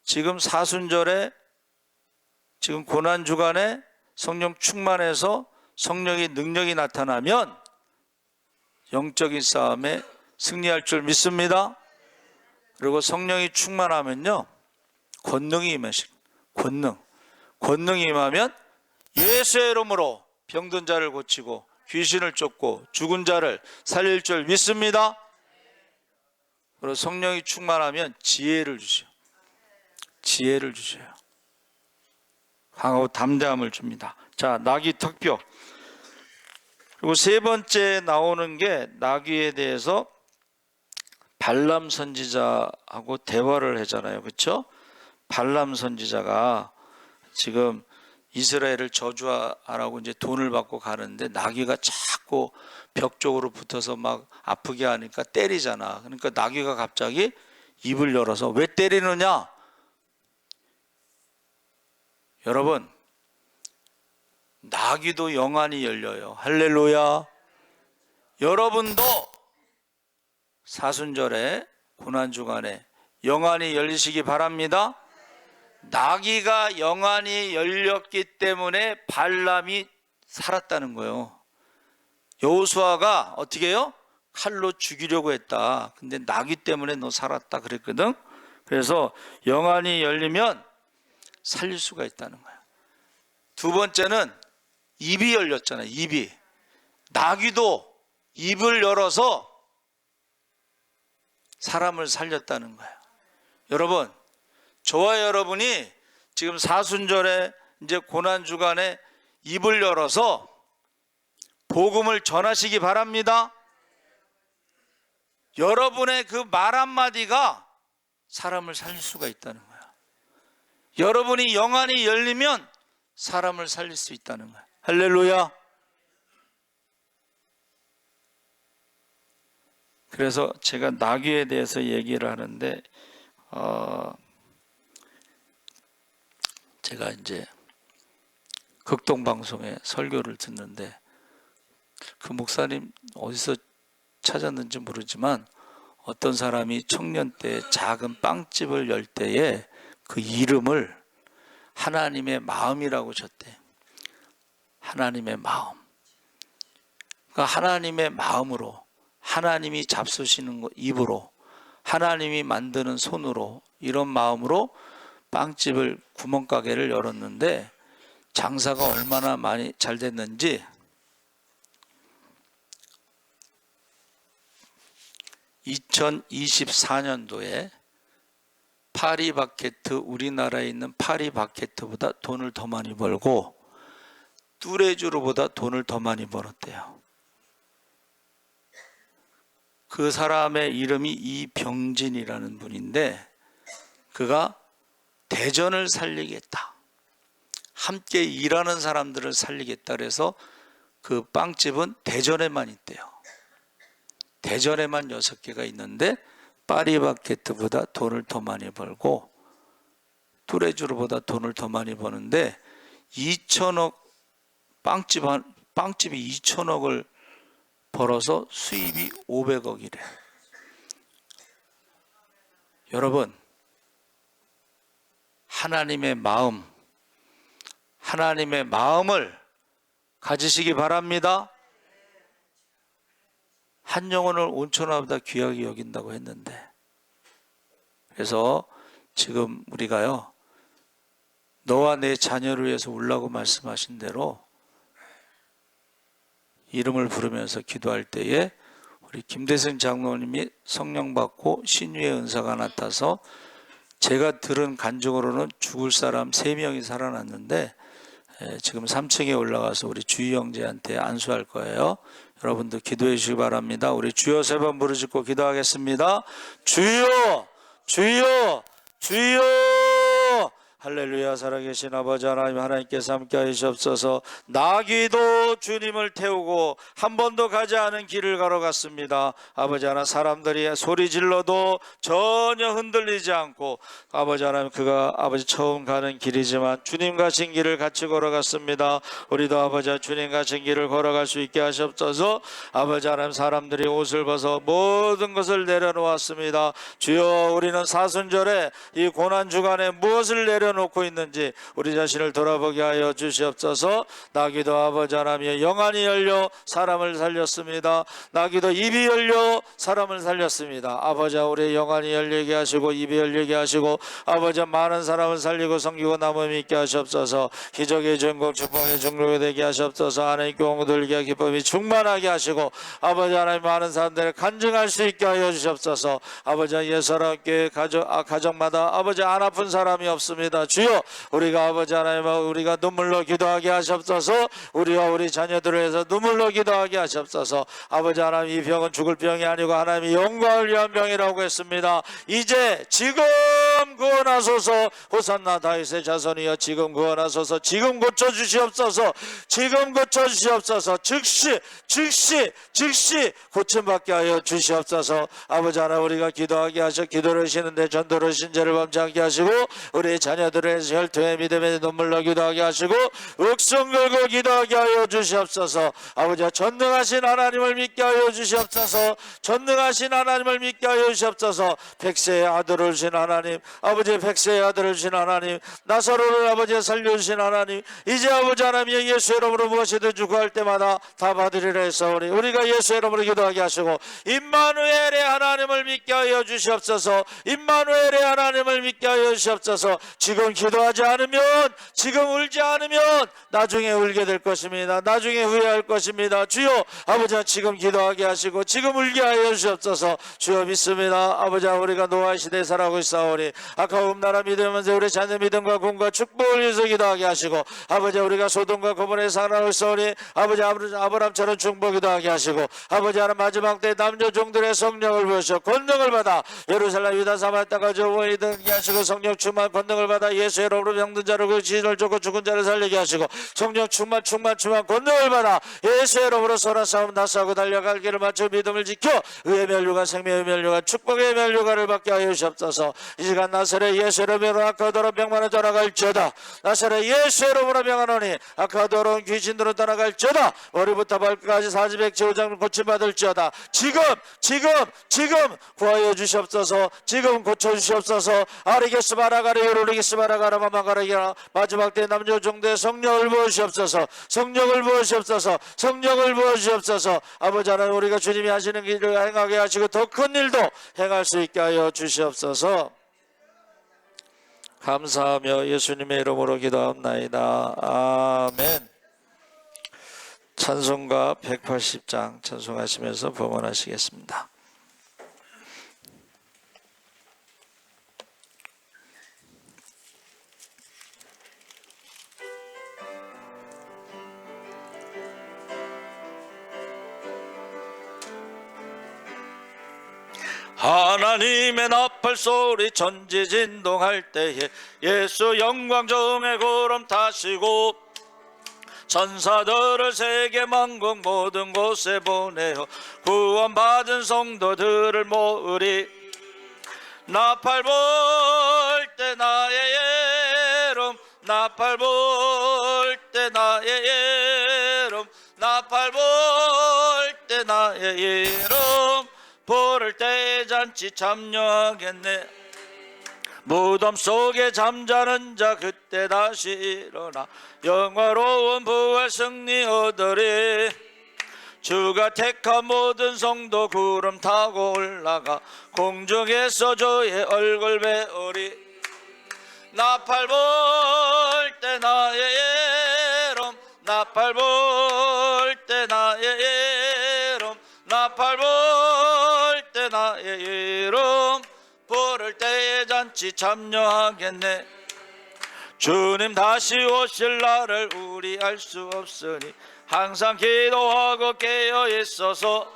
Speaker 3: 지금 사순절에 지금 고난주간에 성령 충만해서 성령의 능력이 나타나면 영적인 싸움에 승리할 줄 믿습니다. 그리고 성령이 충만하면요, 권능이 임하십니다. 권능이 임하면 예수의 이름으로 병든 자를 고치고 귀신을 쫓고 죽은 자를 살릴 줄 믿습니다. 그리고 성령이 충만하면 지혜를 주셔요. 지혜를 주셔요. 강하고 담대함을 줍니다. 자, 나귀 턱뼈. 그리고 세 번째 나오는 게 나귀에 대해서 발람 선지자하고 대화를 하잖아요. 그렇죠? 발람 선지자가 지금 이스라엘을 저주하라고 이제 돈을 받고 가는데 나귀가 자꾸 벽 쪽으로 붙어서 막 아프게 하니까 때리잖아. 그러니까 나귀가 갑자기 입을 열어서 왜 때리느냐? 여러분, 나귀도 영안이 열려요. 할렐루야. 여러분도 사순절에 고난주간에 영안이 열리시기 바랍니다. 나귀가 영안이 열렸기 때문에 발람이 살았다는 거예요. 여호수아가 어떻게 해요? 칼로 죽이려고 했다. 근데 나귀 때문에 너 살았다 그랬거든. 그래서 영안이 열리면 살릴 수가 있다는 거야. 두 번째는 입이 열렸잖아요. 입이. 나귀도 입을 열어서 사람을 살렸다는 거예요. 여러분, 저와 여러분이 지금 사순절에 이제 고난주간에 입을 열어서 복음을 전하시기 바랍니다. 여러분의 그 말 한마디가 사람을 살릴 수가 있다는 거예요. 여러분이 영안이 열리면 사람을 살릴 수 있다는 거예요. 할렐루야. 그래서 제가 나귀에 대해서 얘기를 하는데 제가 이제 극동방송에 설교를 듣는데 그 목사님 어디서 찾았는지 모르지만 어떤 사람이 청년 때 작은 빵집을 열 때에 그 이름을 하나님의 마음이라고 줬대. 하나님의 마음. 그러니까 하나님의 마음으로, 하나님이 잡수시는 것 입으로 하나님이 만드는 손으로 이런 마음으로 빵집을 구멍가게를 열었는데 장사가 얼마나 많이 잘 됐는지 2024년도에 파리바게트, 우리나라에 있는 파리바게트보다 돈을 더 많이 벌고 뚜레쥬르보다 돈을 더 많이 벌었대요. 그 사람의 이름이 이병진이라는 분인데 그가 대전을 살리겠다, 함께 일하는 사람들을 살리겠다 그래서 그 빵집은 대전에만 있대요. 대전에만 6개가 있는데 파리바게트보다 돈을 더 많이 벌고 뚜레쥬르보다 돈을 더 많이 버는데 2천억 빵집이 2천억을 벌어서 수입이 500억이래. 여러분, 하나님의 마음을 가지시기 바랍니다. 한 영혼을 온천하보다 귀하게 여긴다고 했는데, 그래서 지금 우리가요, 너와 내 자녀를 위해서 울라고 말씀하신 대로 이름을 부르면서 기도할 때에 우리 김대승 장로님이 성령 받고 신유의 은사가 나타서 제가 들은 간증으로는 죽을 사람 3명이 살아났는데 지금 3층에 올라가서 우리 주희 형제한테 안수할 거예요. 여러분도 기도해 주시기 바랍니다. 우리 주여 3번 부르짖고 기도하겠습니다. 주여, 주여, 주여. 할렐루야. 살아계신 아버지 하나님, 하나님께서 함께하여 주옵소서. 나귀도 주님을 태우고 한 번도 가지 않은 길을 걸어갔습니다. 아버지 하나님, 사람들이 소리 질러도 전혀 흔들리지 않고 아버지 하나님, 그가 아버지 처음 가는 길이지만 주님 가신 길을 같이 걸어갔습니다. 우리도 아버지 주님 가신 길을 걸어갈 수 있게 하시옵소서. 아버지 하나님, 사람들이 옷을 벗어 모든 것을 내려놓았습니다. 주여, 우리는 사순절에 이 고난 주간에 무엇을 내려놓고 있는지 우리 자신을 돌아보게 하여 주시옵소서. 나귀도 아버지 하나님의 영안이 열려 사람을 살렸습니다. 나귀도 입이 열려 사람을 살렸습니다. 아버지, 우리의 영안이 열리게 하시고 입이 열리게 하시고 아버지 많은 사람을 살리고 섬기고 남음이 있게 하시옵소서. 기적의 전국 축복의 중력이 되게 하시옵소서. 하나님께 영들게 기쁨이 충만하게 하시고 아버지 하나님, 많은 사람들을 간증할 수 있게 하여 주시옵소서. 아버지, 예사롭게 가정마다 아버지 안 아픈 사람이 없습니다. 주여, 우리가 아버지 하나님, 우리가 눈물로 기도하게 하시옵소서. 우리와 우리 자녀들을 위해서 눈물로 기도하게 하시옵소서. 아버지 하나님, 이 병은 죽을 병이 아니고 하나님이 영광을 위한 병이라고 했습니다. 이제 지금 구원하소서. 호산나 다윗의 자손이여 지금 구원하소서. 지금 고쳐주시옵소서. 지금 고쳐주시옵소서. 즉시 고침받게 하여 주시옵소서. 아버지 하나님, 우리가 기도하게 하셔 기도를 하시는데 전도를 신제를 범치 않게 하시고 우리 자녀들의 혈통의 믿음의 눈물로 기도하게 하시고 윽성 걸고 기도하게 하여 주시옵소서. 아버지, 전능하신 하나님을 믿게 하여 주시옵소서. 전능하신 하나님을 믿게 하여 주시옵소서. 백세의 아들을 주신 하나님, 아버지 백세의 아들을 주신 하나님, 나사로를 아버지 살려주신 하나님, 이제 아버지 하나님의 예수 이름으로 무엇이든 주구할 때마다 다 받으리라 했사오니 우리가 예수 이름으로 기도하게 하시고 임마누엘의 하나님을 믿게 하여 주시옵소서. 임마누엘의 하나님을 믿게 하여 주시옵소서. 지금 기도하지 않으면, 지금 울지 않으면 나중에 울게 될 것입니다. 나중에 후회할 것입니다. 주여, 아버지 지금 기도하게 하시고 지금 울게 하여 주시옵소서. 주여 믿습니다. 아버지, 우리가 노아 시대에 살아가고 있사오니 아까운 나라 믿으면서 우리 자녀 믿음과 공과 축복을 위해서 기도하게 하시고 아버지, 우리가 소돔과 고모라에 살아가고 있사오니 아버지 아브람처럼 중보기도하게 하시고 아버지 하나님, 마지막 때 남녀 종들의 성령을 부으셔 권능을 받아 예루살렘 유다 사마리아 땅까지 오게 하시고 성령 충만 권능을 받아 예수 이름으로 병든 자를 그 지진을 쫓고 죽은 자를 살리게 하시고 성령 충만 권능을 받아 예수 이름으로 소나 싸움 나싸고 달려갈 길을 맞춰 믿음을 지켜 의의 멸류관 생명의 멸류관 축복의 멸류관을 받게 하여 주시옵소서. 이 시간 내가 나사렛 예수 이름으로 악하도록 병만을 떠나갈지어다. 나사렛 예수 이름으로 병하노니 악하도록 귀신으로 떠나갈지어다. 머리부터 발끝까지 사지백제오장을 고침받을지어다. 지금 구하여 주시옵소서. 지금 고쳐주시옵소서. 아리게스 바라가리 요르리게스 바라가라 마마가라기라. 마지막 때 남녀 정도의 성령을 부으시옵소서. 성령을 부으시옵소서. 성령을 부으시옵소서. 아버지 하나님, 우리가 주님이 하시는 길을 행하게 하시고 더 큰 일도 행할 수 있게 하여 주시옵소서. 감사하며 예수님의 이름으로 기도합나이다. 아멘. 찬송가 180장 찬송하시면서 봉헌하시겠습니다. 하나님의 나팔 소리 천지진동할 때에 예수 영광 중에 구름 타시고 천사들을 세계 만국 모든 곳에 보내어 구원받은 성도들을 모으리. 나팔 불 때 나의 예름, 나팔 불 때 나의 예름, 나팔 불 때 나의 예름, 부를 때 잔치 참여하겠네. 무덤 속에 잠자는 자 그때 다시 일어나 영화로운 부활 승리 얻으리. 주가 택한 모든 성도 구름 타고 올라가 공중에서 주의 얼굴 배우리. 나팔 불 때 나의 예름, 나팔 불 때 나의 예름, 나팔 불 때 나의 예름, 부를 때에 잔치 참여하겠네. 주님 다시 오실 날을 우리 알 수 없으니 항상 기도하고 깨어 있어서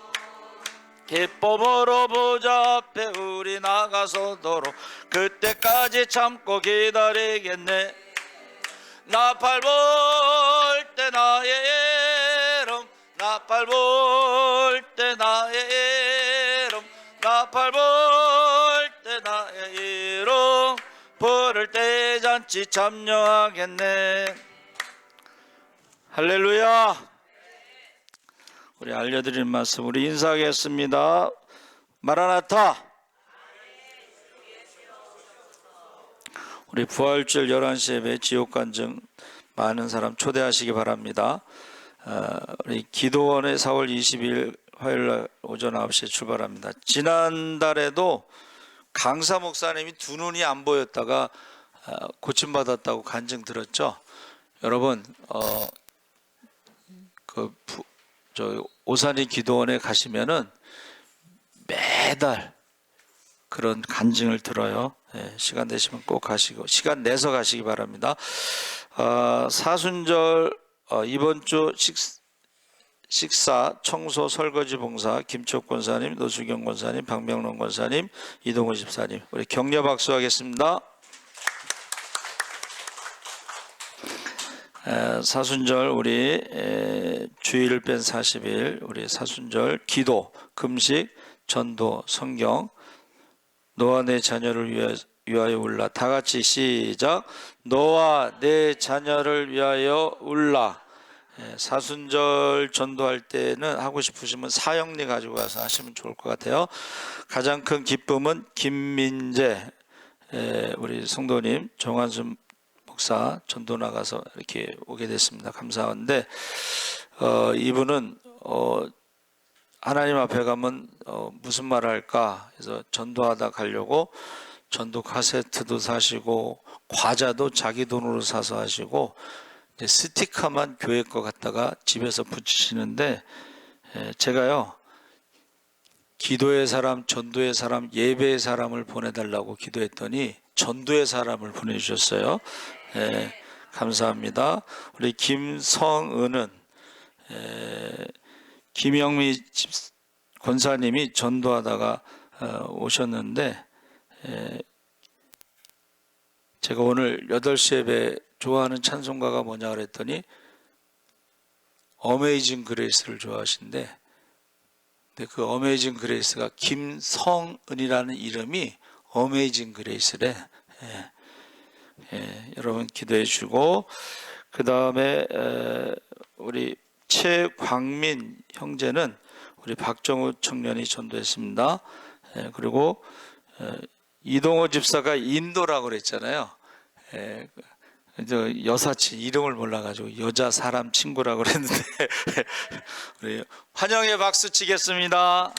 Speaker 3: 기쁨으로 부자 앞에 우리 나가서도록 그때까지 참고 기다리겠네. 나팔 불 때 나의 예름, 나팔 불 때 나의 예름, 나팔 불 때 나의 예름, 부를 때 잔치 참여하겠네. 할렐루야. 우리 알려드린 말씀 우리 인사하겠습니다. 마라나타. 우리 부활절 11시 예배 지옥간증 많은 사람 초대하시기 바랍니다. 우리 기도원의 4월 20일 화요일날 오전 9시에 출발합니다. 지난달에도 강사 목사님이 두 눈이 안 보였다가 고침받았다고 간증 들었죠. 여러분 저 오산리 기도원에 가시면은 매달 그런 간증을 들어요. 시간 되시면 꼭 가시고 시간 내서 가시기 바랍니다. 사순절 이번 주 식사, 청소, 설거지 봉사 김촉 권사님, 노수경 권사님, 박명론 권사님, 이동호 집사님 우리 격려 박수하겠습니다. 사순절 우리 주일을 뺀 40일 우리 사순절 기도, 금식, 전도, 성경 너와 내 자녀를 위하여 울라. 다 같이 시작. 너와 내 자녀를 위하여 울라. 사순절 전도할 때는 하고 싶으시면 사형리 가지고 가서 하시면 좋을 것 같아요. 가장 큰 기쁨은 김민재 우리 성도님 정한순 목사 전도 나가서 이렇게 오게 됐습니다. 감사한데 이분은 하나님 앞에 가면 무슨 말을 할까 해서 전도하다 가려고 전도 카세트도 사시고 과자도 자기 돈으로 사서 하시고 스티커만 교회 거 갖다가 집에서 붙이시는데 제가요 기도의 사람, 전도의 사람, 예배의 사람을 보내달라고 기도했더니 전도의 사람을 보내주셨어요. 감사합니다. 우리 김성은은 김영미 권사님이 전도하다가 오셨는데 제가 오늘 8시 예배 좋아하는 찬송가가 뭐냐 그랬더니 어메이징 그레이스를 좋아하신데 근데 그 어메이징 그레이스가 김성은이라는 이름이 어메이징 그레이스래. 여러분 기도해 주시고, 그 다음에 우리 최광민 형제는 우리 박정우 청년이 전도했습니다. 그리고 이동호 집사가 인도라고 그랬잖아요. 저 여사친 이름을 몰라가지고 여자 사람 친구라고 그랬는데 우리 환영의 박수 치겠습니다.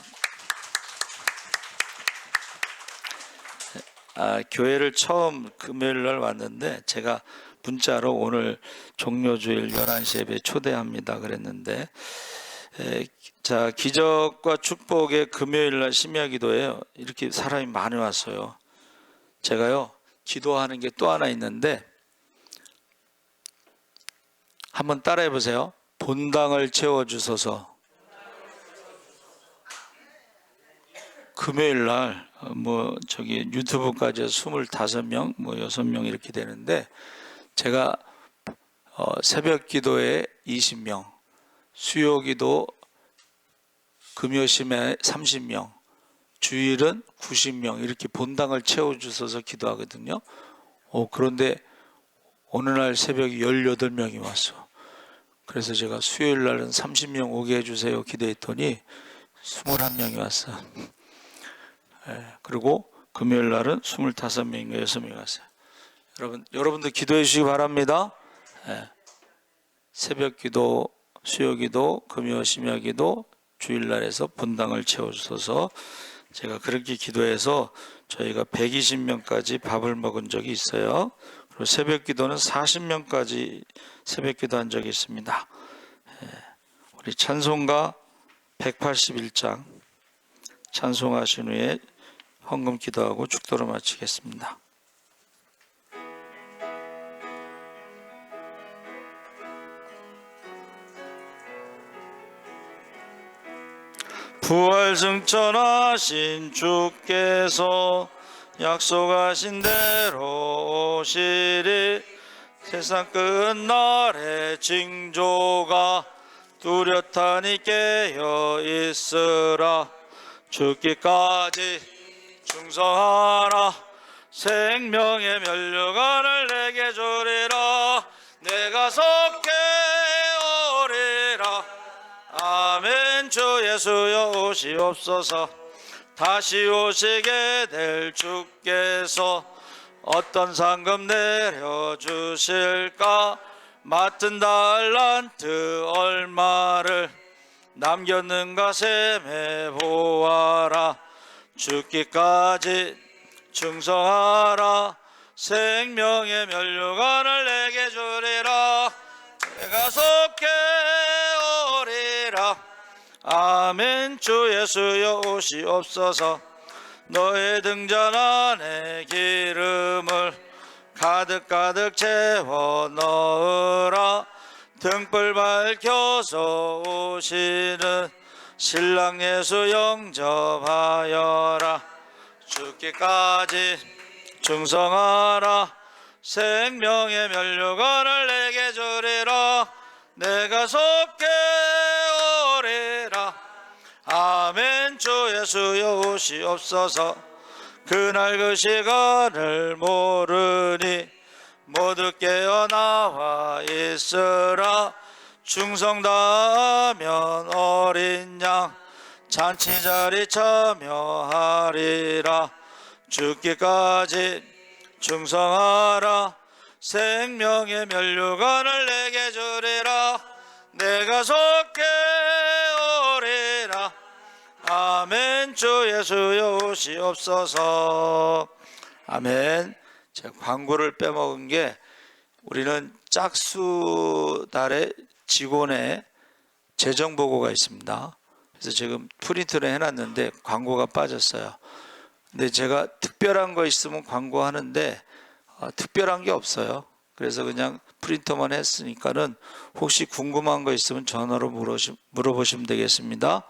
Speaker 3: 교회를 처음 금요일 날 왔는데 제가 문자로 오늘 종료주일 11시 예배 초대합니다 그랬는데, 자, 기적과 축복의 금요일 날 심야 기도예요. 이렇게 사람이 많이 왔어요. 제가요 기도하는 게 또 하나 있는데 한번 따라해 보세요. 본당을 채워주소서. 금요일 날 저기 유튜브까지 25명, 6명 이렇게 되는데, 제가 새벽 기도에 20명, 수요 기도 금요심에 30명, 주일은 90명 이렇게 본당을 채워주셔서 기도하거든요. 그런데 어느 날 새벽에 18명이 왔어. 그래서 제가 수요일 날은 30명 오게 해주세요 기도했더니 21명이 왔어. 그리고 금요일 날은 25명인가 6명이 왔어요. 여러분들 기도해 주시기 바랍니다. 새벽 기도, 수요 기도, 금요 심야 기도, 주일날에서 본당을 채워주셔서 제가 그렇게 기도해서 저희가 120명까지 밥을 먹은 적이 있어요. 그리고 새벽 기도는 40명까지 새벽 기도한 적이 있습니다. 우리 찬송가 181장 찬송하신 후에 헌금 기도하고 축도로 마치겠습니다. 부활 승천하신 주께서 약속하신 대로 오시리. 세상 끝날에 징조가 뚜렷하니 깨어 있으라. 죽기까지 충성하라. 생명의 면류관을 내게 주리라. 내가 속해 오리라. 아멘. 주 예수여 오시옵소서. 다시 오시게 될 주께서 어떤 상급 내려주실까? 맡은 달란트 얼마를 남겼는가 셈해 보아라. 죽기까지 충성하라. 생명의 면류관을 내게 주리라. 내가 속해 오리라. 아멘. 주 예수여 오시옵소서. 너의 등잔 안에 기름을 가득 채워 넣으라. 등불 밝혀서 오시는 신랑 예수 영접하여라. 죽기까지 충성하라. 생명의 면류관을 내게 주리라. 내가 속해 오리라. 아멘. 주 예수여 오시옵소서. 그날 그 시간을 모르니 모두 깨어나와 있으라. 충성 다하면 어린 양 잔치자리 참여하리라. 죽기까지 충성하라. 생명의 면류관을 내게 주리라. 내가 속해 오리라. 아멘. 주 예수여 오시옵소서. 아멘. 제가 광고를 빼먹은 게, 우리는 짝수달에 직원의 재정보고가 있습니다. 그래서 지금 프린트를 해놨는데 광고가 빠졌어요. 근데 제가 특별한 거 있으면 광고하는데 특별한 게 없어요. 그래서 그냥 프린터만 했으니까는 혹시 궁금한 거 있으면 전화로 물어보시면 되겠습니다.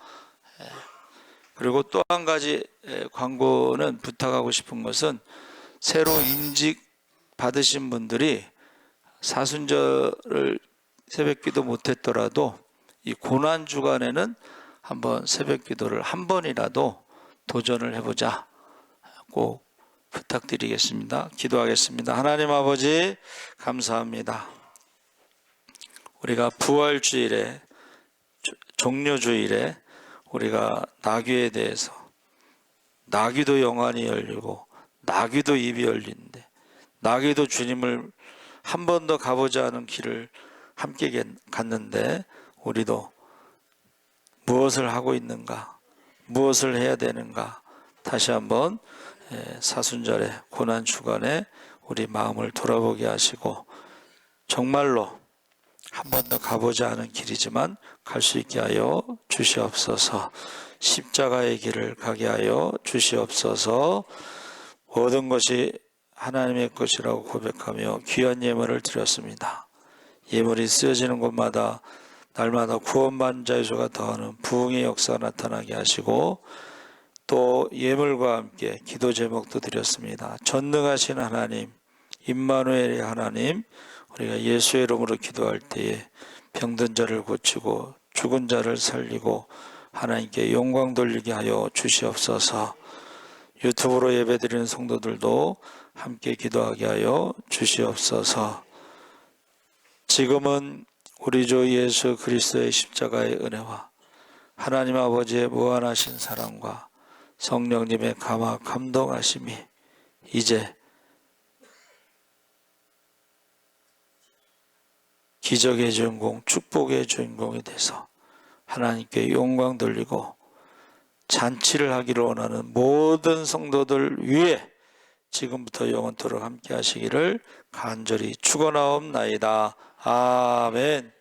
Speaker 3: 그리고 또 한 가지 광고는 부탁하고 싶은 것은, 새로 인직 받으신 분들이 사순절을 새벽기도 못했더라도 이 고난 주간에는 한번 새벽기도를 한 번이라도 도전을 해보자. 꼭 부탁드리겠습니다. 기도하겠습니다. 하나님 아버지 감사합니다. 우리가 부활주일에 종료주일에 우리가 나귀에 대해서 나귀도 영안이 열리고 나귀도 입이 열리는데 나귀도 주님을 한 번도 가보지 않은 길을 함께 갔는데 우리도 무엇을 하고 있는가, 무엇을 해야 되는가, 다시 한번 사순절에 고난 주간에 우리 마음을 돌아보게 하시고 정말로 한 번도 가보지 않은 길이지만 갈 수 있게 하여 주시옵소서. 십자가의 길을 가게 하여 주시옵소서. 모든 것이 하나님의 것이라고 고백하며 귀한 예물을 드렸습니다. 예물이 쓰여지는 곳마다 날마다 구원받는 자의 수가 더하는 부흥의 역사가 나타나게 하시고 또 예물과 함께 기도 제목도 드렸습니다. 전능하신 하나님, 임마누엘의 하나님, 우리가 예수의 이름으로 기도할 때에 병든 자를 고치고 죽은 자를 살리고 하나님께 영광 돌리게 하여 주시옵소서. 유튜브로 예배드리는 성도들도 함께 기도하게 하여 주시옵소서. 지금은 우리 주 예수 그리스도의 십자가의 은혜와 하나님 아버지의 무한하신 사랑과 성령님의 감화 감동하심이 이제 기적의 주인공, 축복의 주인공이 돼서 하나님께 영광 돌리고 잔치를 하기를 원하는 모든 성도들 위해 지금부터 영원토록 함께 하시기를 간절히 축원하옵나이다. 아멘.